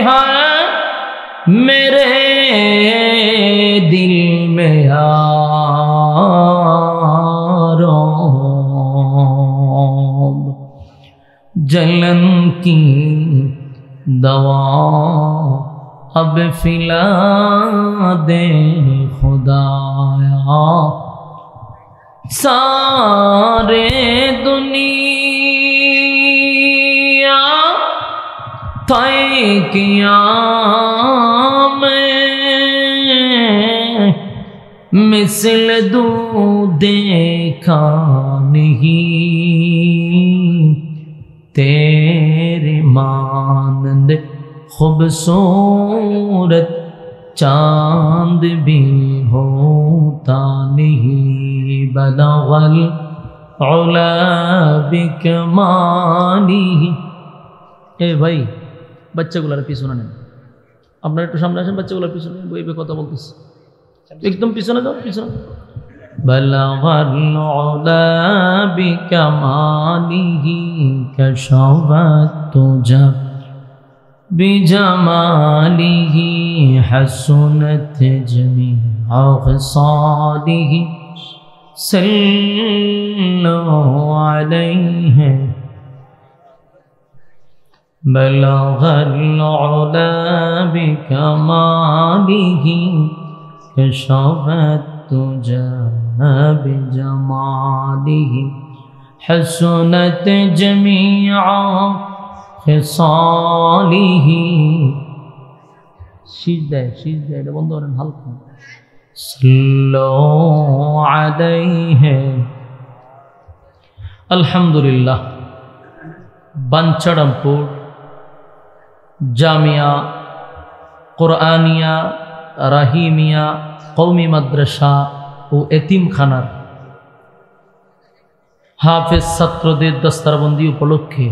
है मेरे दिल में यारों जलन की दवा अब फिला दे खुदाया सारे दुनिया तय किया मैं मिसल दू देखा नहीं तेरे मानंद खूबसूरत चांद भी होता नहीं बलगल उला बिकमालिही। ए भाई বাচ্চাগুলোর পিছনে নেন, আপনারা একটু সামনে আসেন, বাচ্চাগুলোর পিছনে বই কথা বলতেছে, একদম পিছনে যাও, পিছনে। বলগল উলা বিকমালিহি কশফত তুজা بجماله حسنت جميع خصاله صلوا عليه بلغ العلا بكماله كشف الدجى بجماله حسنت جميع خصاله সিজদায় এটা বন্ধ করেন হালকা সাল্লু আলাইহি আলহামদুলিল্লাহ বাঞ্ছারামপুর জামিয়া কোরআনিয়া রাহিমিয়া কওমি মাদ্রাসা ও এতিমখানার হাফেজ ছাত্রদের দস্তারবন্দি উপলক্ষে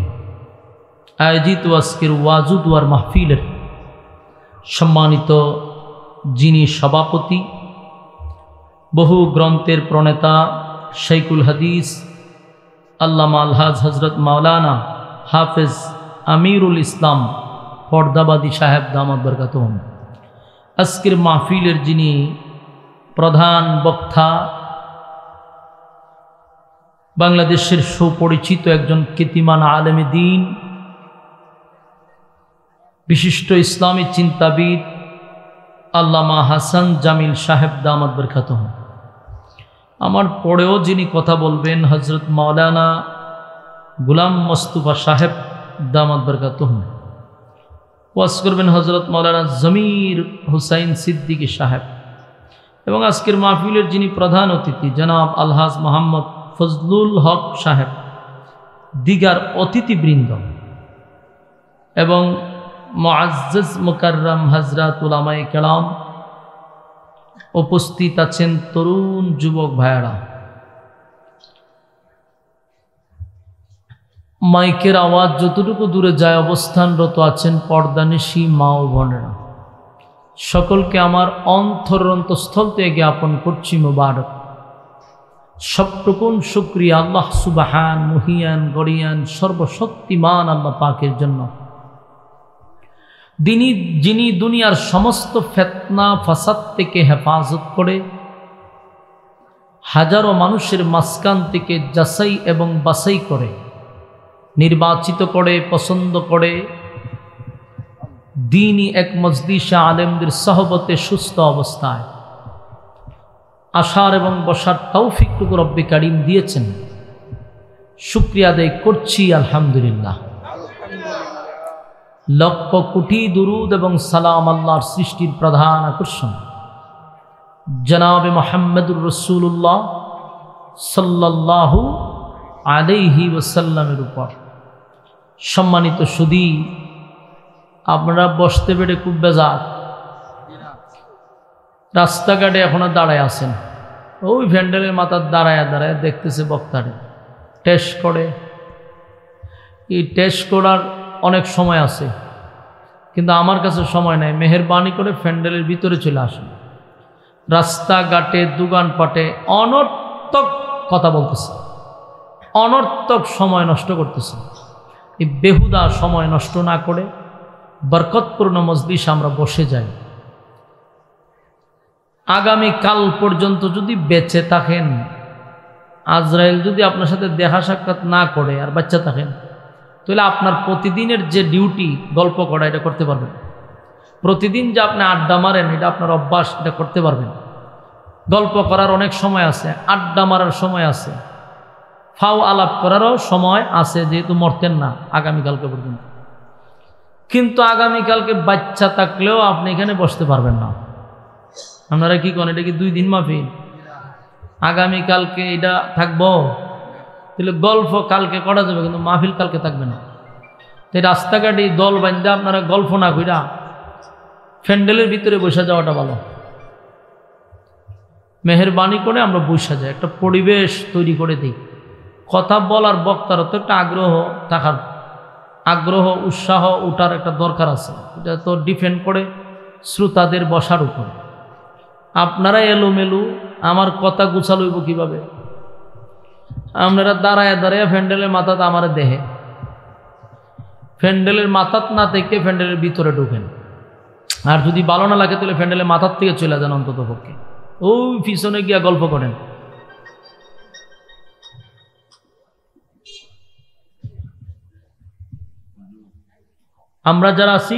আয়োজিত আজকের ওয়াজু দুয়ার মাহফিলের সম্মানিত যিনি সভাপতি, বহু গ্রন্থের প্রণেতা শাইখুল হাদিস আল্লামা আলহাজ হজরত মাওলানা হাফেজ আমিরুল ইসলাম পর্দাবাদী সাহেব দামাত বরকাতুহুম, আজকের মাহফিলের যিনি প্রধান বক্তা, বাংলাদেশের সুপরিচিত একজন কীর্তিমান আলেমে দ্বীন, বিশিষ্ট ইসলামী চিন্তাবিদ আল্লামা হাসান জামিল সাহেব দামাত বরকাতুহুম, আমার পরেও যিনি কথা বলবেন হজরত মাওলানা গুলাম মোস্তফা সাহেব দামাত বরকাতুহুম, ওয়াজ করবেন হজরত মাওলানা জমির হুসাইন সিদ্দিকী সাহেব, এবং আজকের মাহফিলের যিনি প্রধান অতিথি জনাব আলহাজ মোহাম্মদ ফজলুল হক সাহেব, দিগার অতিথিবৃন্দ এবং মুআজ্জাজ মুকাররম হযরত উলামায়ে কেরাম, উপস্থিত আছেন তরুণ যুবক ভাইয়েরা, মাইকের আওয়াজ যতটুকু দূরে যায় অবস্থানরত আছেন পর্দানিশী মা ও বোনেরা, সকলকে আমার অন্তরন্তস্থল থেকে জ্ঞাপন করছি মোবারক। সবটুকুন শুকরিয়া আল্লাহ সুবহান মুহিয়ান গরিয়ান সর্বশক্তিমান আল্লাহ পাকের জন্য, যিনি দুনিয়ার সমস্ত ফিতনা ফাসাদ থেকে হেফাজত করে, হাজারো মানুষের মাঝখান থেকে যাচাই এবং বাছাই করে, নির্বাচিত করে, পছন্দ করে, দ্বীনি এক মজলিসে আলেমদের সহবতে সুস্থ অবস্থায় আসার এবং বসার তৌফিকটুকু রব্বে কারীম দিয়েছেন। শুকরিয়া আদায় করছি আলহামদুলিল্লাহ। লক্ষ কোটি দুরুদ এবং সালাম আল্লাহর সৃষ্টির প্রধান আকর্ষণ জনাবে মুহাম্মদুর রাসূলুল্লাহ সাল্লাল্লাহু আলাইহি ওয়াসাল্লামের উপর। সম্মানিত সুধী, আপনারা বসতে পেরে খুব বেজার, রাস্তাঘাটে এখনো দাঁড়ায় আছেন, ওই ভ্যান্ডেলের মাথার দাঁড়ায় দাঁড়ায় দেখতেছে বক্তারে টেস্ট করে। এই টেস্ট করার অনেক সময় আছে, কিন্তু আমার কাছে সময় নাই। মেহেরবানি করে ফ্যান্ডেলের ভিতরে চলে আসেন। রাস্তাঘাটে দোকানপাটে অনর্থক কথা বলতেছে, অনর্থক সময় নষ্ট করতেছে। এই বেহুদা সময় নষ্ট না করে বরকতপূর্ণ মজলিস আমরা বসে যাই। আগামী কাল পর্যন্ত যদি বেঁচে থাকেন, আজরাইল যদি আপনার সাথে দেখা সাক্ষাৎ না করে আর বাচ্চা থাকেন, তাহলে আপনার প্রতিদিনের যে ডিউটি গল্প করা এটা করতে পারবেন। প্রতিদিন যে আপনি আড্ডা মারেন এটা আপনার অভ্যাস, এটা করতে পারবেন। গল্প করার অনেক সময় আছে, আড্ডা মারার সময় আছে, ফাও আলাপ করারও সময় আছে, যেহেতু মরতেন না আগামীকালকে পর্যন্ত। কিন্তু আগামীকালকে বাচ্চা থাকলেও আপনি এখানে বসতে পারবেন না। আপনারা কি করেন? এটা কি 2 দিন মাফিক? আগামীকালকে এটা থাকবো, তাহলে গল্প কালকে করা যাবে, কিন্তু মাহফিল কালকে থাকবে না। তাই রাস্তাঘাটে দল বান্ধে আপনারা গল্প না কইরা ফ্যান্ডেলের ভিতরে বসে যাওয়াটা ভালো। মেহেরবানি করে আমরা বসে যাই, একটা পরিবেশ তৈরি করে দিই। কথা বলার বক্তারও তো একটা আগ্রহ উৎসাহ ওঠার একটা দরকার আছে। এটা তো ডিপেন্ড করে শ্রোতাদের বসার উপর। আপনারা এলোমেলু, আমার কথা গুছাল হইব কীভাবে? আপনারা দাঁড়ায় দাঁড়ায় ফ্যান্ডেলের মাথাত আমার দেহে, ফ্যান্ডেলের মাথাত না থেকে ফ্যান্ডেলের ভিতরে ঢুকেন। আর যদি ভালো না লাগে তাহলে ফ্যান্ডেলের মাথার থেকে চলে যান অন্তত পক্ষে, ওই পিছনে গিয়া গল্প করেন। আমরা যারা আছি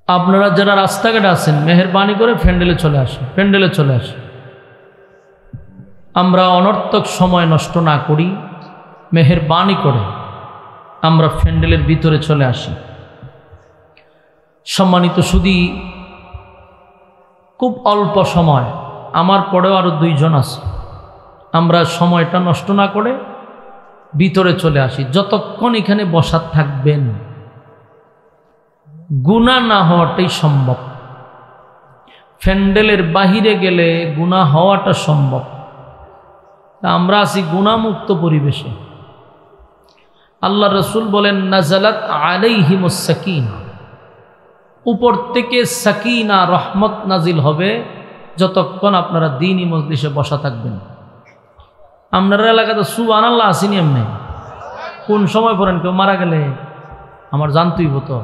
আপনারা যারা রাস্তাঘাটে আছেন মেহেরবানি করে প্যান্ডেলে চলে আসেন, প্যান্ডেলে চলে আসেন। আমরা অনর্থক সময় নষ্ট না করি, মেহেরবানি করে আমরা প্যান্ডেলের ভিতরে চলে আসি। সম্মানিত সুধী, খুব অল্প সময়, আমার পরেও আরও 2 জন আছে। আমরা সময়টা নষ্ট না করে ভিতরে চলে আসি। যতক্ষণ এখানে বসা থাকবেন গুনাহ না হওয়াটাই সম্ভব। প্যান্ডেলের বাহিরে গেলে গুনাহ হওয়াটা সম্ভব। আমরা আছি গুনাহমুক্ত পরিবেশে। আল্লাহ রসুল বলেন নাজালাত আলাইহিমুস সাকিনা, উপর থেকে সাকিনা রহমত নাজিল হবে যতক্ষণ আপনারা দ্বীনি মজলিসে বসা থাকবেন। আপনার এলাকাতে সুবহানাল্লাহ আসেনি এমনি? কোন সময় পড়েন? কেউ মারা গেলে আমার জানতেই হতো।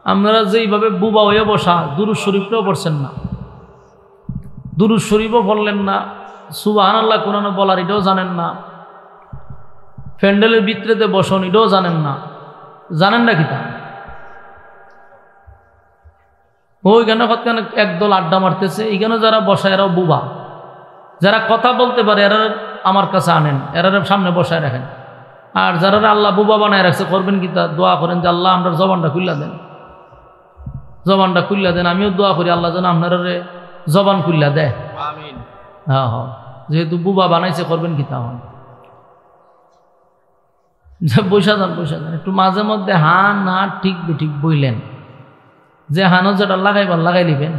আপনারা যেইভাবে বুবা হয়ে বসা, দুরূদ শরীফটাও পড়ছেন না, দুরূদ শরীফও পড়লেন না, সুবহানাল্লাহ কোরআনে বলার এটাও জানেন না, প্যান্ডেলের ভিতরেতে বসন এটাও জানেন না। জানেন না কি তা? ওইখানে কতখানে একদল আড্ডা মারতেছে, এইখানে যারা বসা এরাও বুবা। যারা কথা বলতে পারে এরা আমার কাছে আনেন, এরা সামনে বসায় রাখেন। আর যারা আল্লাহ বুবা বানায় রাখছে করবেন কি তা? দোয়া করেন যে আল্লাহ আমরা জবানটা খুল্লা দেন, জবানটা খুল্লা দেন। আমিও দোয়া করি আল্লাহ যেন আপনারা জবান খুল্লা দেয়। আমিন। হ্যাঁ হ্যাঁ, যেহেতু বুবা বানাইছে করবেন কি তা? বৈশা যান, বৈশা যান। একটু মাঝে মধ্যে হান না ঠিক বেঠিক বইলেন, যে হানও যেটা লাগাইবার লাগাই নিবেন।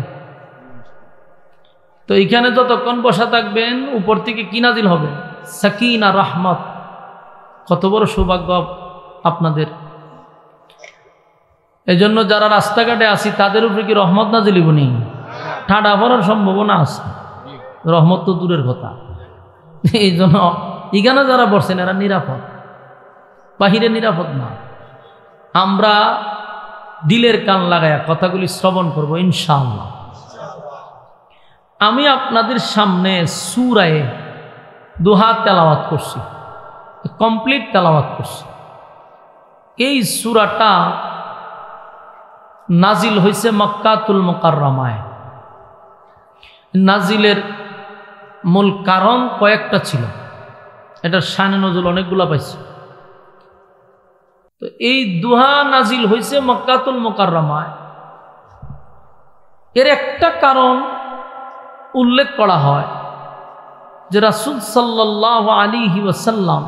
তো এইখানে যতক্ষণ বসা থাকবেন উপর থেকে কি নাজিল হবে? সাকিনা রহমত। কত বড় সৌভাগ্য আপনাদের। এই জন্য যারা রাস্তাঘাটে আসি তাদের উপরে কি রহমত নাজিল হইবনি? ঠাডা পড়ার সম্ভাবনা আছে, রহমত তো দূরের কথা। এই জন্য এখানে যারা বসছেন এরা নিরাপদ, বাহিরে নিরাপদ না। আমরা দিলের কান লাগায়া কথাগুলি শ্রবণ করব ইনশাআল্লাহ। আমি আপনাদের সামনে সূরায়ে দুহা তেলাওয়াত করছি, কমপ্লিট তেলাওয়াত করছি। এই সূরাটা নাজিল হয়েছে মক্কাতুল মুকাররমায়। নাজিলের মূল কারণ কয়েকটা ছিল, এটার শানে নজুল অনেকগুলা পাইছে। তো এই দুহা নাজিল হয়েছে মক্কাতুল মুকাররমায়। এর একটা কারণ উল্লেখ করা হয় যে রাসূল সাল্লাল্লাহু আলাইহি ওয়াসাল্লাম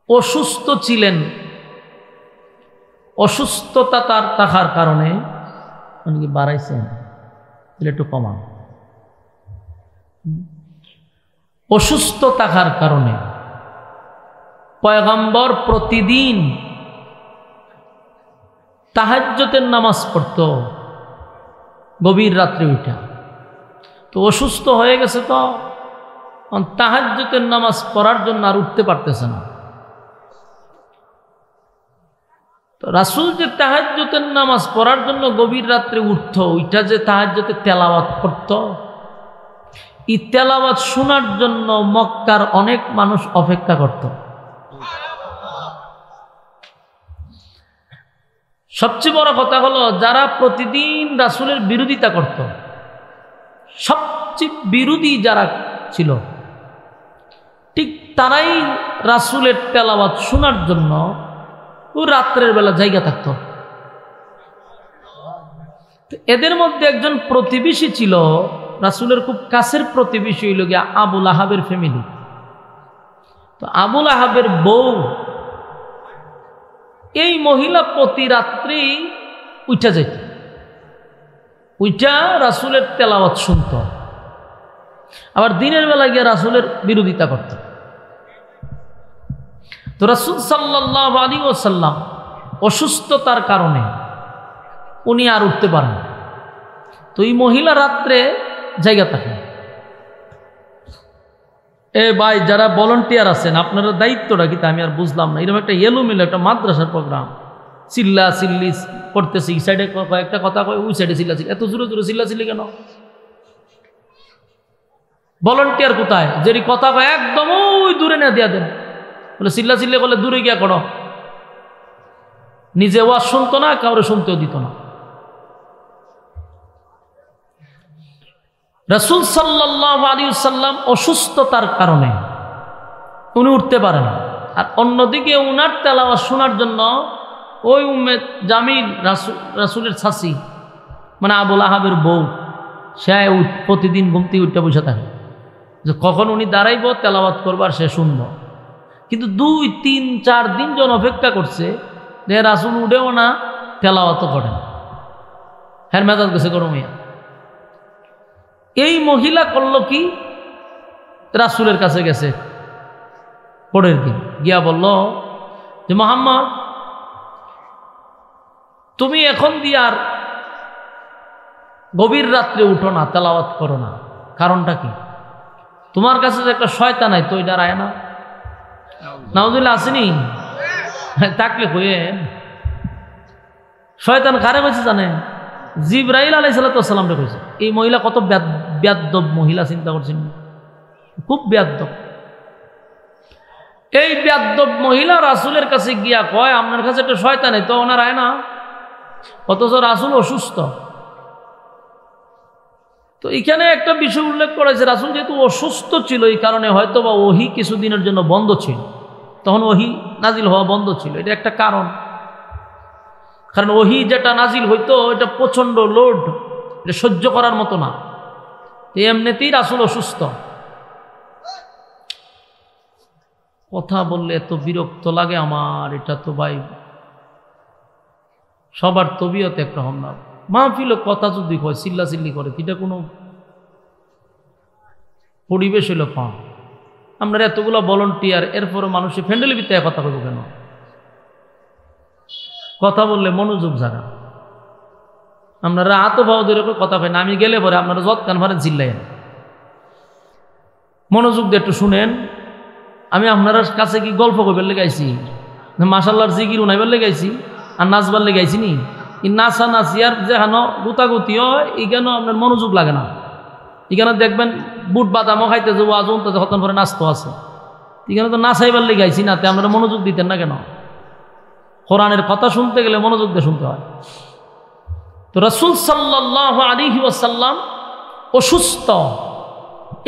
অসুস্থ ছিলেন। অসুস্থতা তার থাকার কারণে উনি বাড়াইছেন, একটু কমান। অসুস্থ থাকার কারণে পয়গম্বর প্রতিদিন তাহাজ্জুদের নামাজ পড়ত গভীর রাত্রে উঠা। তো অসুস্থ হয়ে গেছে, তো তাহাজ্জুদের নামাজ পড়ার জন্য আর উঠতে পারতেছে না। তো রাসূল যে তাহাজ্জুদের নামাজ পড়ার জন্য গভীর রাত্রে উঠত, ওইটা যে তাহাজ্জুদের তেলাওয়াত করত, এই তেলাওয়াত শোনার জন্য মক্কার অনেক মানুষ অপেক্ষা করত। সবচেয়ে বড় কথা হলো যারা প্রতিদিন রাসূলের বিরোধিতা করত, সবচেয়ে বিরোধী যারা ছিল, ঠিক তারাই রাসূলের তেলাওয়াত শোনার জন্য ও রাত্রের বেলা জায়গা থাকত। এদের মধ্যে একজন প্রতিবেশী ছিল, রাসূলের খুব কাছের প্রতিবেশী, হইল গিয়া আবুল আহাবের ফ্যামিলি। তো আবুল আহাবের বউ, এই মহিলা প্রতি রাত্রি উঠা যেত, উঠা রাসূলের তেলাওয়াত শুনত, আবার দিনের বেলা গিয়ে রাসূলের বিরোধিতা করত। তো রাসূল সাল্লাল্লাহু আলাইহি ওয়াসাল্লাম অসুস্থতার কারণে উনি আর উঠতে পারেন। তো এই মহিলা রাত্রে জায়গা থাকেন। এ ভাই, যারা ভলান্টিয়ার আছেন আপনারা দায়িত্বটা কি তা আমি আর বুঝলাম না। এরকম একটা এলোমেলো একটা মাদ্রাসার প্রোগ্রাম, চিল্লা চিল্লি করতেছে, এই সাইডে কয়েকটা কথা কয়, ওই সাইডে চিল্লা চিল্লি। এত জোরে জোরে চিল্লা চিল্লি কেন? ভলান্টিয়ার কোথায়? যে কথা কয় একদম ওই দূরে না দিয়া দেন। বলে চিল্লা চিল্লি বলে দূরে গিয়া করো। নিজে ওয়াজ শুনতো না, কাউরে শুনতেও দিত না। রাসূল সাল্লাল্লাহু আলাইহি ওয়াসাল্লাম অসুস্থতার কারণে উনি উঠতে পারেন। আর অন্যদিকে উনার তেলাওয়াত শোনার জন্য ওই উম্মে জামিল রাসূলের শাসি মানে আবুল আহাবের বউ, সে প্রতিদিন ঘুম থেকে উঠতে বসে থাকে যে কখন উনি দাঁড়াইব, তেলাওয়াত করবার সে শুনব। কিন্তু 2, 3, 4 দিন যখন অপেক্ষা করছে যে রাসূল উঠেও না, তেলাওয়াতও করেন, হ্যাঁ মেজাজ গেছে গরমিয়া। এই মহিলা করলো কি, রাসূলের কাছে গেছে পরের দিন, গিয়া বলল যে মুহাম্মদ, তুমি এখন দিয়ে আর গভীর রাত্রে উঠো না, তেলাওয়াত করো না। কারণটা কি? তোমার কাছে যে একটা শয়তান নাই তো, এটা রায় না নাউজুবিল্লাহ আসেনি? থাকলে কয়ে শয়তান কারে কইছে জানেন? জিবরাইল আলাইহিস সালাম রে কইছে। এই মহিলা কত বেয়াদব মহিলা, চিন্তা করছেন? খুব বেয়াদব। এই বেয়াদব মহিলা রাসূলের কাছে গিয়া কয় আপনার কাছে একটা শয়তান নাই তো, ওনার আয় না। অথচ রাসূল অসুস্থ। তো এখানে একটা বিষয় উল্লেখ করেছে, রাসূল যেহেতু অসুস্থ ছিল এই কারণে হয়তো বা ওহী কিছুদিনের জন্য বন্ধ ছিল, তখন ওহী নাজিল হওয়া বন্ধ ছিল, এটা একটা কারণ। কারণ ওহী যেটা নাজিল হইতো এটা প্রচণ্ড লোড, এটা সহ্য করার মতো না। এমনিতেই রাসূল অসুস্থ। কথা বললে এত বিরক্ত লাগে আমার, এটা তো ভাই সবার তবিয়ত একরকম না। মাহফিল কথা যদি কয় চিল্লা চিল্লি করে, এটা কোনো পরিবেশ হইল কম। আমরা এতগুলো ভলান্টিয়ার, এরপরে মানুষের ফ্যান্ডেলি ভিত্তিতে কথা বলবো কেন? কথা বললে মনোযোগ জাগা। আপনারা হাত ভাও ধরে কথা কয় না, আমি গেলে পরে আপনারা যত কান ভারেন চিল্লাইন। মনোযোগ দিয়ে একটু শুনেন। আমি আপনার কাছে কি গল্প করবার লেগাইছি, মাশাল্লাহর জিকির উনাইবার লেগাইছি আর নাচবার লেগাইছি নি? নাচা নাচি আর যেখানে গুতাগুতি হয় এখানেও আপনার মনোযোগ লাগে না। এখানে দেখবেন বুট বাদামও খাইতে যাবো, আজ হতন করে নাচতো আছে, এখানে তো নাচাইবার লেগাইছি না, তে আপনারা মনোযোগ দিতেন না কেন? কোরআনের কথা শুনতে গেলে মনোযোগ দিয়ে শুনতে হয়। তো রাসূল সাল্লাল্লাহু আলাইহি ওয়াসাল্লাম অসুস্থ।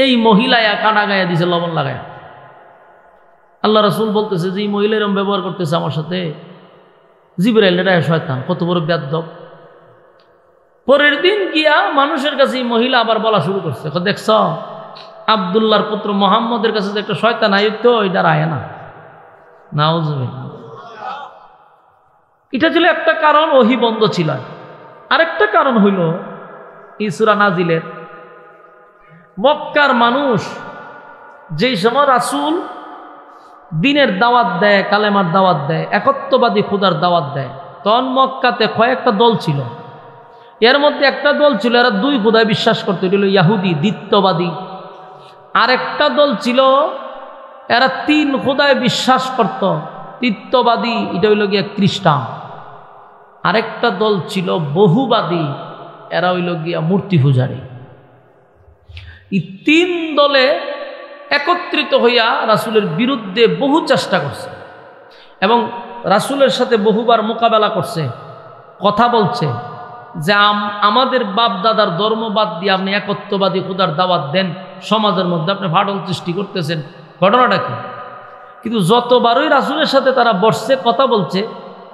এই মহিলায়া কাটা গায়ে দিছে লবণ লাগায়। আল্লাহ রাসূল বলতেছে যে এই মহিলা এরকম ব্যবহার করতেছে আমার সাথে, জিবরাইল এটা শয়তান, কত বড় বেয়াদব। পরের দিন গিয়া মানুষের কাছে এই মহিলা আবার বলা শুরু করছে, দেখছ আব্দুল্লাহর পুত্র মুহাম্মদের কাছে যে একটা শয়তান আইত, এটা রায় না। নাউজুবিল্লাহ। এটা ছিল একটা কারণ, ওহী বন্ধ ছিল। আরেকটা কারণ হইল এই সূরা নাজিলের, মক্কার মানুষ যেই সময় রাসূল দিনের দাওয়াত দেয়, কালেমার দাওয়াত দেয়, একত্ববাদী খোদার দাওয়াত দেয়, তখন মক্কাতে কয়েকটা দল ছিল। এর মধ্যে একটা দল ছিল এরা 2 খোদায় বিশ্বাস করতো, এটা হলো ইহুদি, দ্বিত্ববাদী। আরেকটা দল ছিল এরা 3 খোদায় বিশ্বাস করত, তৃত্ববাদী, এটা হইল গিয়া খ্রিস্টান। আরেকটা দল ছিল বহুবাদী, এরা হইল গিয়া মূর্তি পূজারী। এই 3 দলে একত্রিত হইয়া রাসূলের বিরুদ্ধে বহু চেষ্টা করছে এবং রাসূলের সাথে বহুবার মোকাবেলা করছে। কথা বলছে যে আমাদের বাপ দাদার ধর্মবাদ দিয়ে আপনি একত্ববাদী খোদার দাওয়াত দেন, সমাজের মধ্যে আপনি ফাটল সৃষ্টি করতেছেন, ঘটনাটা কি? কিন্তু যতবারই রাসূলের সাথে তারা বসছে, কথা বলছে,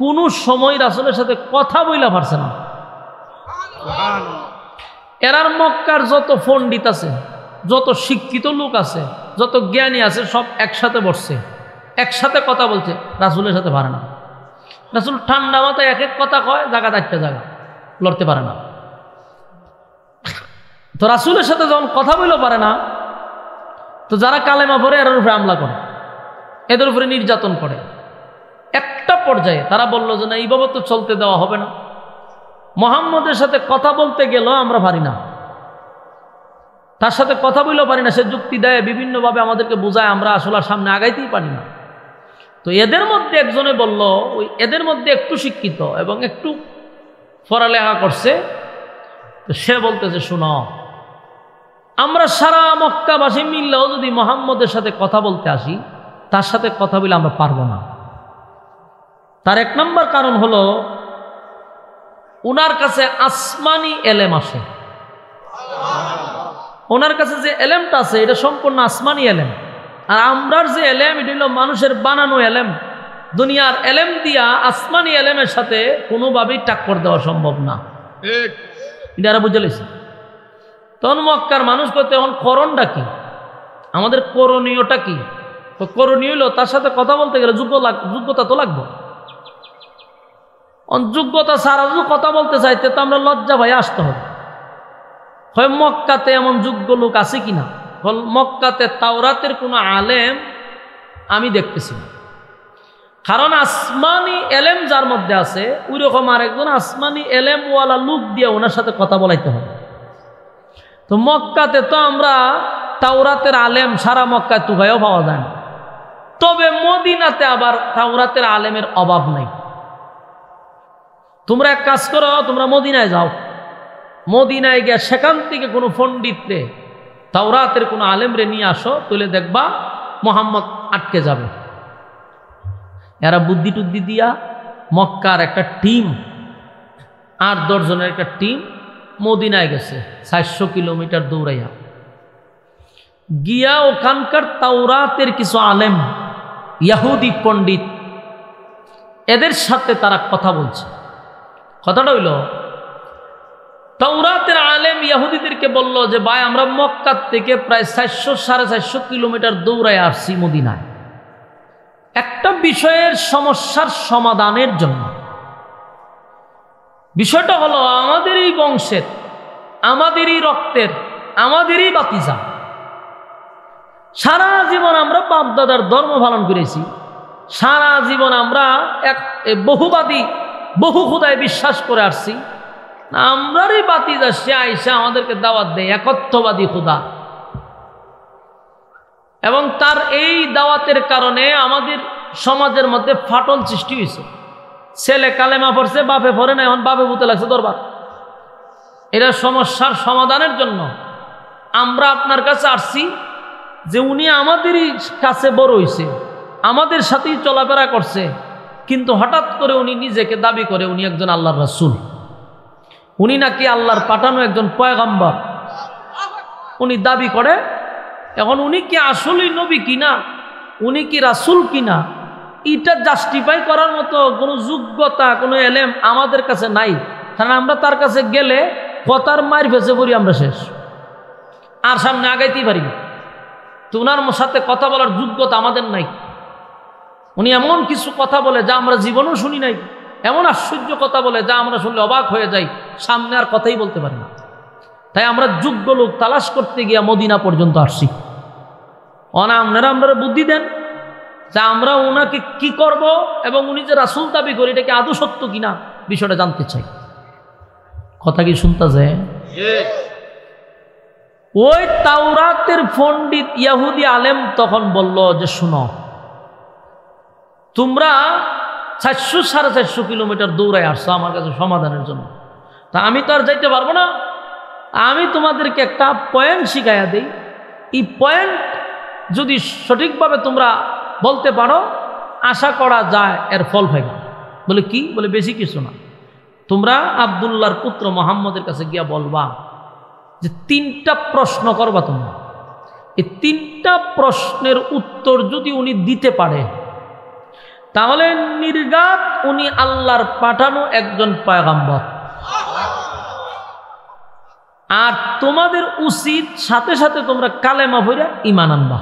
কোনো সময় রাসূলের সাথে কথা বইলা পারছে না। এরার মক্কার যত পণ্ডিত আছে, যত শিক্ষিত লোক আছে, যত জ্ঞানী আছে, সব একসাথে বসছে, একসাথে কথা বলছে, রাসূলের সাথে পারে না। রাসূল ঠান্ডা মাথায় এক এক কথা কয়, জায়গা 4টা জায়গা লড়তে পারে না। তো রাসূলের সাথে যখন কথা বইলেও পারে না, তো যারা কালেমা পড়ে এর উপরে হামলা করে, এদের উপরে নির্যাতন করে। একটা পর্যায়ে তারা বলল যে না, এইভাবে তো চলতে দেওয়া হবে না, মুহাম্মদের সাথে কথা বলতে গেলেও আমরা পারি না, তার সাথে কথা বললেও পারি না। সে যুক্তি দেয়, বিভিন্নভাবে আমাদেরকে বোঝায়, আমরা আসলে সামনে আগাইতেই পারি না। তো এদের মধ্যে একজনে বলল, ওই এদের মধ্যে একটু শিক্ষিত এবং একটু পড়ালেখা করছে, তো সে বলতেছে, শুনো, আমরা সারা মক্কাবাসী মিললেও যদি মুহাম্মদের সাথে কথা বলতে আসি, তার সাথে কথা বলে আমরা পারবো না। তার এক নম্বর কারণ হলো উনার কাছে আসমানি এলেম আসে। ওনার কাছে যে এলেমটা আছে এটা সম্পূর্ণ আসমানি এলেম, আর আমরার যে এলেম এটা হলো মানুষের বানানো এলেম। দুনিয়ার এলেম দিয়া আসমানি এলেমের সাথে কোনোভাবেই টাক্কর দেওয়া সম্ভব না। এটা বুঝে লেছে। তখন মক্কার মানুষ করতে, এখন করণটা কি, আমাদের করণীয়টা কি? তো করণীয় হলো তার সাথে কথা বলতে গেলে যোগ্যতা তো লাগবে। যোগ্যতা ছাড়া যদি কথা বলতে চাইতে তো আমরা লজ্জা ভাই আসতে হবে। হয় মক্কাতে এমন যোগ্য লোক আছে কিনা? মক্কাতে তাওরাতের কোনো আলেম আমি দেখতেছি না, কারণ আসমানি এলেম যার মধ্যে আছে ওই রকম আরেকজন আসমানি এলেমওয়ালা লোক দিয়ে ওনার সাথে কথা বলাইতে হবে। তো মক্কাতে তো আমরা তাওরাতের আলেম সারা মক্কায় তুহাইও পাওয়া যায় না, তবে মদিনাতে আবার তাওরাতের আলেমের অভাব নাই। তোমরা এক কাজ করো, তোমরা মদিনায় যাও, মদিনায় গিয়ে সেখান থেকে কোনো পণ্ডিতরে তাওরাতের কোনো আলেমরে নিয়ে আসো, তুলে দেখবা মুহাম্মদ আটকে যাবে। এরা বুদ্ধি টুদ্ধি দিয়া মক্কার একটা টিম, 8-10 জনের একটা টিম মদিনায় গেছে 400 কিলোমিটার দৌড়াইয়া গিয়া ওখানকার তাওরাতের কিছু আলেম, ইহুদি পণ্ডিত, এদের সাথে তারা কথা বলছে। কথাটা হইল, তাওরাতের আলেম ইহুদিদেরকে বলল যে ভাই, আমরা মক্কা থেকে প্রায় 400-450 কিলোমিটার দৌড়ায় আসছি মদিনায় একটা বিষয়ের সমস্যার সমাধানের জন্য। বিষয়টা হলো আমাদেরই বংশের, আমাদেরই রক্তের, আমাদেরই বাতিজা, সারা জীবন আমরা বাপ দাদার ধর্ম পালন করেছি, সারা জীবন আমরা বহুবাদী বহু খুদায় বিশ্বাস করে আসছি, আমরারই বাতিজা সে আইসা আমাদেরকে দাওয়াত দেয় একত্ববাদী খুদা, এবং তার এই দাওয়াতের কারণে আমাদের সমাজের মধ্যে ফাটল সৃষ্টি হয়েছে। ছেলে কালেমা পড়ছে, বাপে পড়ে না, এখন বাপে বুতে লাগছে দরবার। এটা সমস্যার সমাধানের জন্য আমরা আপনার কাছে আসছি যে উনি আমাদেরই কাছে বড় হয়েছে, আমাদের সাথেই চলাফেরা করছে, কিন্তু হঠাৎ করে উনি নিজেকে দাবি করে উনি একজন আল্লাহর রাসূল, উনি নাকি আল্লাহর পাঠানো একজন পয়গম্বর উনি দাবি করে। এখন উনি কি আসলেই নবী কিনা, উনি কি রাসূল কিনা, এটা জাস্টিফাই করার মতো কোনো যোগ্যতা, কোনো এলেম আমাদের কাছে নাই। কারণ আমরা তার কাছে গেলে কথার মার ফেসে পড়ি, আমরা শেষ, আর সামনে আগাইতেই পারি না। তো ওনার সাথে কথা বলার যোগ্যতা আমাদের নাই। উনি এমন কিছু কথা বলে যা আমরা জীবনেও শুনি নাই, এমন আশ্চর্য কথা বলে যা আমরা শুনলে অবাক হয়ে যাই, সামনে আর কথাই বলতে পারি না। তাই আমরা যোগ্য লোক তালাশ করতে গিয়া মদিনা পর্যন্ত আসছি। আপনারা আমরা বুদ্ধি দেন যে আমরা ওনাকে কি করব, এবং উনি যে রাসূল দাবি করি এটা কি আদৌ সত্য কিনা, বিষয়টা জানতে চাই। কথা কি শুনতেছে? ওই তাওরাতের পণ্ডিত ইহুদি আলেম তখন বলল যে শুনো, তোমরা 400-450 কিলোমিটার দৌড়ায় আসছো আমার কাছে সমাধানের জন্য, তা আমি তো আর যাইতে পারবো না। আমি তোমাদেরকে একটা পয়েন্ট শিখাইয়া দিই, এই পয়েন্ট যদি সঠিকভাবে তোমরা বলতে পারো, আশা করা যায় এর ফল পাইবা। বলে কি? বলে বেশি কিছু না, তোমরা আব্দুল্লাহর পুত্র মুহাম্মদের কাছে গিয়া বলবা যে 3টা প্রশ্ন করবা তোমরা, এই 3টা প্রশ্নের উত্তর যদি উনি দিতে পারে তাহলে নির্ঘাত উনি আল্লাহর পাঠানো একজন পয়গম্বর, আর তোমাদের উচিত সাথে সাথে তোমরা কালেমা পড়ে ঈমান আনবা।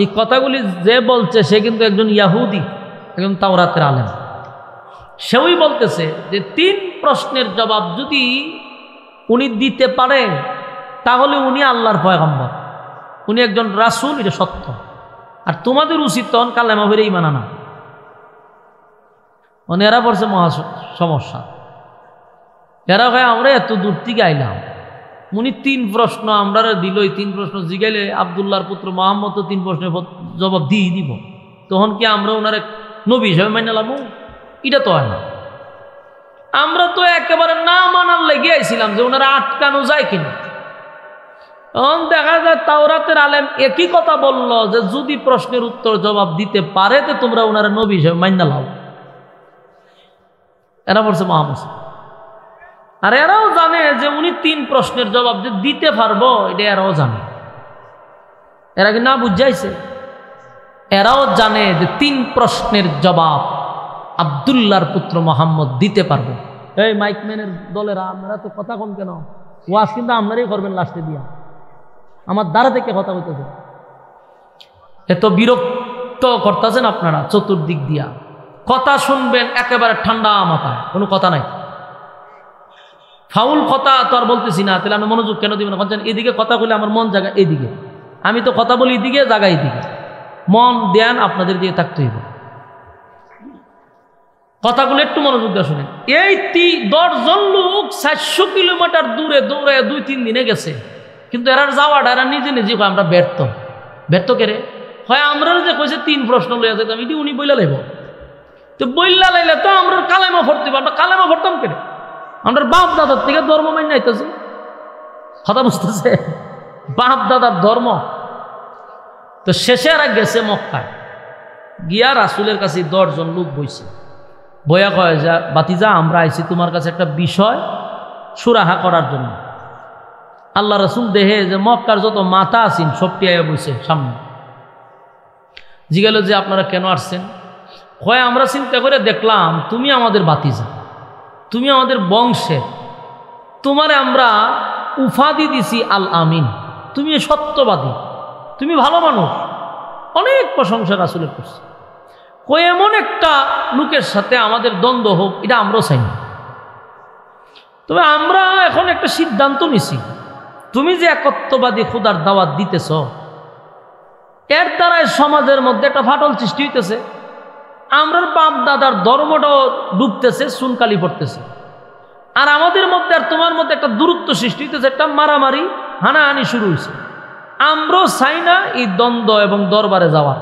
এই কথাগুলি যে বলছে সে কিন্তু একজন ইহুদি, একজন তাওরাতের আলেম। সেও বলতেছে যে 3 প্রশ্নের জবাব যদি উনি দিতে পারে তাহলে উনি আল্লাহর পয়গম্বর, উনি একজন রাসূল, এটা সত্য, আর তোমাদের উচিত তখন কালেমা পড়ে ঈমান আনা। এরা পড়ছে মহা সমস্যা। এরা ভাই আমরা এত দূর থেকে আইলাম, উনি 3 প্রশ্ন আমরা দিল, এই 3 প্রশ্ন জিগাইলে আব্দুল্লাহর পুত্র মুহাম্মদ তো 3 প্রশ্নের জবাব দিয়ে দিব, তখন কি আমরা ওনার নবী হিসেবে মাইনা লামু? এটা তো হয় না। আমরা তো একেবারে না মানার লেগে আইছিলাম যে ওনারা আটকানো যায় কিনা। তখন দেখা যায় তাওরাতের আলেম একই কথা বলল যে যদি প্রশ্নের উত্তর জবাব দিতে পারে তো তোমরা ওনারা নবী হিসেবে মাইনা লাও। এরা বলছে মোহাম্মদ, আর এরাও জানে যে উনি 3 প্রশ্নের জবাব যে দিতে পারবো, এটা এরাও জানে। এরা কি না বুঝাইছে? এরাও জানে যে 3 প্রশ্নের জবাব আব্দুল্লাহর পুত্র মোহাম্মদ দিতে পারবে। এই মাইকম্যানের দলেরা আপনারা তো কথা কম কেন? ওয়াজ কিন্তু আপনারাই করবেন লাস্টে দিয়া, আমার দ্বারা থেকে কথা বলতেছে। এত বিরক্ত করতেছেন আপনারা চতুর্দিক দিয়া। কথা শুনবেন একেবারে ঠান্ডা মাথায়, কোনো কথা নাই। ফাউল কথা তো আর বলতেছি না, তাহলে আপনি মনোযোগ কেন দিবেন? এদিকে কথা বলে আমার মন জায়গা এদিকে, আমি তো কথা বলি এদিকে, জায়গা এদিকে। মন ধ্যান আপনাদের দিয়ে থাকতে হইব। কথাগুলো একটু মনোযোগ দিয়ে শুনেন। এই 10 জন লোক 400 কিলোমিটার দূরে দৌড়ে 2-3 দিনে গেছে, কিন্তু এরা যাওয়াটা এরা নিজে নিজে আমরা ব্যর্থ। ব্যর্থ কেরে হয়? আমরা যে কইছে 3 প্রশ্ন লইয়া যেতাম, এটি উনি বইলা লাইব। তো বইলা লাইলে তো আমরা কালেমা পড়তে পারবো। কালেমা পড়তাম কেন? আমরা বাপ দাদার থেকে ধর্ম মান্য আইতেছি। কথা বুঝতেছে? বাপ দাদার ধর্ম। তো শেষে এরা গেছে মক্কায়, গিয়া রাসূলের কাছে 10 জন লোক বইছে। বইয়া কয় যা বাতিজা, আমরা আইছি তোমার কাছে একটা বিষয় সুরাহা করার জন্য। আল্লাহ রাসূল দেহে যে মক্কার যত মাথা আছেন সবটি আয়া বইছে সামনে। জিজ্ঞাসা যে আপনারা কেন আসছেন? কয় আমরা চিন্তা করে দেখলাম তুমি আমাদের বাতিজা, তুমি আমাদের বংশের, তোমারে আমরা উপাধি দিছি আল আমিন, তুমি সত্যবাদী, তুমি ভালো মানুষ। অনেক প্রশংসা রাসূলের করছে। কই এমন একটা লোকের সাথে আমাদের দ্বন্দ্ব হোক, এটা আমরাও চাই না। তবে আমরা এখন একটা সিদ্ধান্ত নিছি, তুমি যে একত্ববাদী খোদার দাওয়াত দিতেছ, এর দ্বারাই সমাজের মধ্যে একটা ফাটল সৃষ্টি হইতেছে। আমরার বাপ দাদার ধর্মটাও ডুবতেছে, সুনকালি পড়তেছে। আর আমাদের মধ্যে আর তোমার মধ্যে একটা দূরত্ব সৃষ্টি হইতেছে, একটা মারামারি হানাহানি শুরু হয়েছে। আমরাও চাই না এই দ্বন্দ্ব এবং দরবারে যাওয়ার।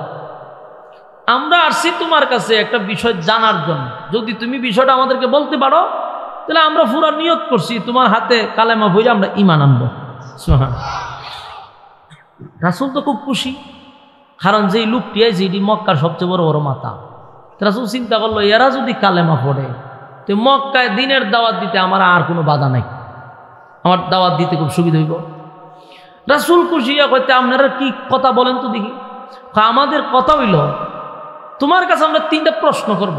আমরা আসছি তোমার কাছে একটা বিষয় জানার জন্য। যদি তুমি বিষয়টা আমাদেরকে বলতে পারো, তাহলে আমরা পুরা নিয়ত করছি তোমার হাতে কালেমা বইলে আমরা ঈমান আনবো। রাসূল তো খুব খুশি, কারণ যেই লোকটি যেটি মক্কার সবচেয়ে বড় বড় মাথা। রাসূল চিন্তা করলো এরা যদি কালেমা পড়ে তো মক্কায় দিনের দাওয়াত দিতে আমার আর কোনো বাধা নাই, আমার দাওয়াত দিতে খুব সুবিধা হইব। রাসূল খুশি কইতে আপনারা কি কথা বলেন তো দেখি। আমাদের কথা হইল তোমার কাছে আমরা 3টা প্রশ্ন করব,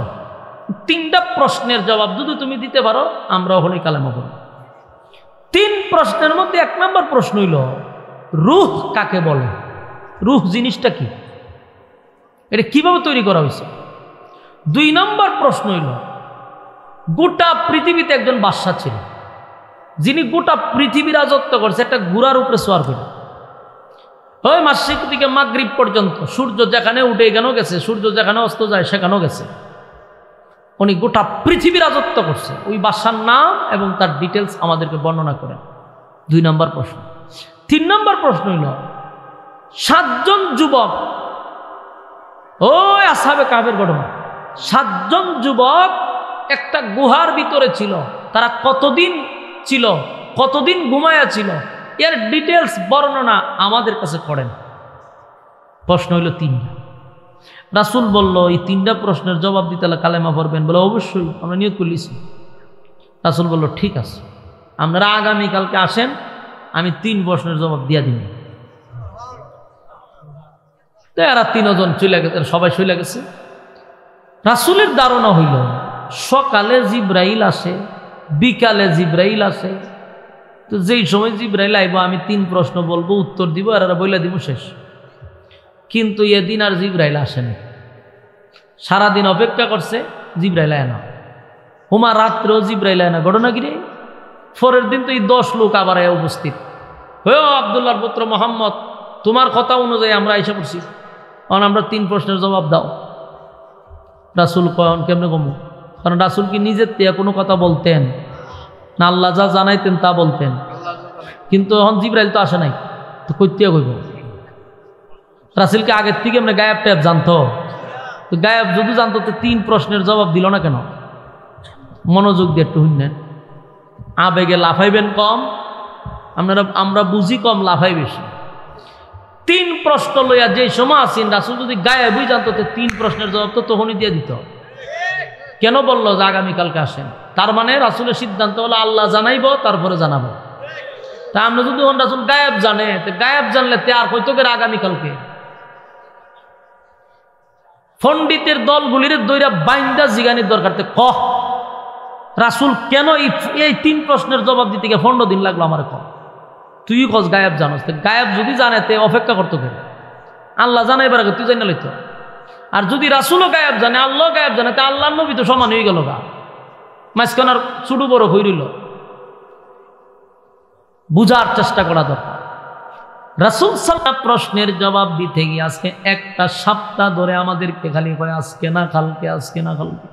3টা প্রশ্নের জবাব যদি তুমি দিতে পারো আমরা ওখানে কালেমা পড়ব। 3 প্রশ্নের মধ্যে 1 নম্বর প্রশ্ন হইল রূহ কাকে বলে? রূহ জিনিসটা কি? এটা কিভাবে তৈরি করা হয়েছে? 2 নম্বর প্রশ্ন হইল গোটা পৃথিবীতে একজন বাদশা ছিল, যিনি গোটা পৃথিবী রাজত্ব করছে একটা ঘোড়ার উপরে সওয়ার করে। ওই মাসরিক থেকে মাগরিব পর্যন্ত সূর্য যেখানে উঠে এখানেও গেছে, সূর্য যেখানে অস্ত যায় সেখানেও গেছে। উনি গোটা পৃথিবী রাজত্ব করছে। ওই বাদশার নাম এবং তার ডিটেলস আমাদেরকে বর্ণনা করেন। 2 নম্বর প্রশ্ন। 3 নম্বর প্রশ্ন হইল 7 জন যুবক, ওই আসহাবে কাহফের ঘটনা, 7 জন যুবক একটা গুহার ভিতরে ছিল। তারা কতদিন ছিল, কতদিন ঘুমায়া ছিল, এর ডিটেলস বর্ণনা আমাদের কাছে করেন। প্রশ্ন হইল 3টা। রাসূল বলল এই 3টা প্রশ্নের জবাব দিতে হলে কালেমা পড়বেন। বলে অবশ্যই, আমরা নিয়ত করলিছি। রাসূল বলল ঠিক আছে, আপনারা আগামীকালকে আসেন, আমি 3 প্রশ্নের জবাব দিয়া দিব। তো এরা 3 জন চলে গেছে, সবাই চলে গেছে। রাসূলের ধারণা হইল সকালে জিব্রাইল আসে, বিকালে জিব্রাইল আসে। তো যেই সময় জিব্রাইল আইব আমি 3 প্রশ্ন বলবো, উত্তর দিব, আর এরা বইলা দিব, শেষ। কিন্তু এদিন আর জিব্রাইল আসেনি। সারাদিন অপেক্ষা করছে, জিব্রাইল আয় না। হুমা রাত্রেও জিব্রাইল আয় না। ঘটনা কি রে? পরের দিন তো এই 10 লোক আবার উপস্থিত। হ্যাঁ আব্দুল্লাহর পুত্র মোহাম্মদ, তোমার কথা অনুযায়ী আমরা এসে পড়ছি, কারণ আমরা 3 প্রশ্নের জবাব দাও। রাসূল কন কেমনে কমু? কারণ রাসূল কি নিজের থেকে কোনো কথা বলতেন না? আল্লাহ যা জানাইতেন তা বলতেন। কিন্তু এখন জিব্রাইল তো আসে নাই, তো কইতে কইব। রাসূলকে আগের থেকে এমনি গায়েব টায়েব জানতো? তো গায়েব যদি জানতো তো 3 প্রশ্নের জবাব দিল না কেন? মনোযোগ দিয়ে একটু শুনলেন। আবেগে লাফাইবেন কম, আমরা বুঝি কম, লাফাই বেশি। 3 প্রশ্ন লইয়া যে সময় আছেন, রাসূল যদি গায়েবই জানতো তো 3 প্রশ্নের জবাব তো তখনই দিয়ে দিত। কেন বললো যে আগামীকালকে আসেন? তার মানে রাসূলের সিদ্ধান্ত হলো আল্লাহ জানাইব, তারপরে জানাবো। তা আমরা যদি রাসূল গায়েব জানে, তো গায়েব জানলে তে আর হয়তো করে আগামীকালকে পণ্ডিতের দলগুলির দইরা বাইন্দা জিগানির দরকার। কহ রাসূল কেন এই 3 প্রশ্নের জবাব দিতে গিয়ে 15 দিন লাগলো আমার? কহ তুই কস গায়েব জানোস, গায়েব যদি জানে তে অপেক্ষা করতো কেন? আল্লাহ জানাইবার আগে তুই জানা লইতো। আর যদি রাসূলও গায়েব জানে, আল্লাহ গায়েব জানে, তা আল্লাহর নবী তো সমান হয়ে গেল গা, মাঝখানে আর ছোট বড় হয়ে রইল। বুঝার চেষ্টা করা দরকার। রাসূল সাল্লাল্লাহু প্রশ্নের জবাব দিতে গিয়ে আজকে একটা সপ্তাহ ধরে আমাদেরকে খালি করে আজকে না কালকে, আজকে না কালকে।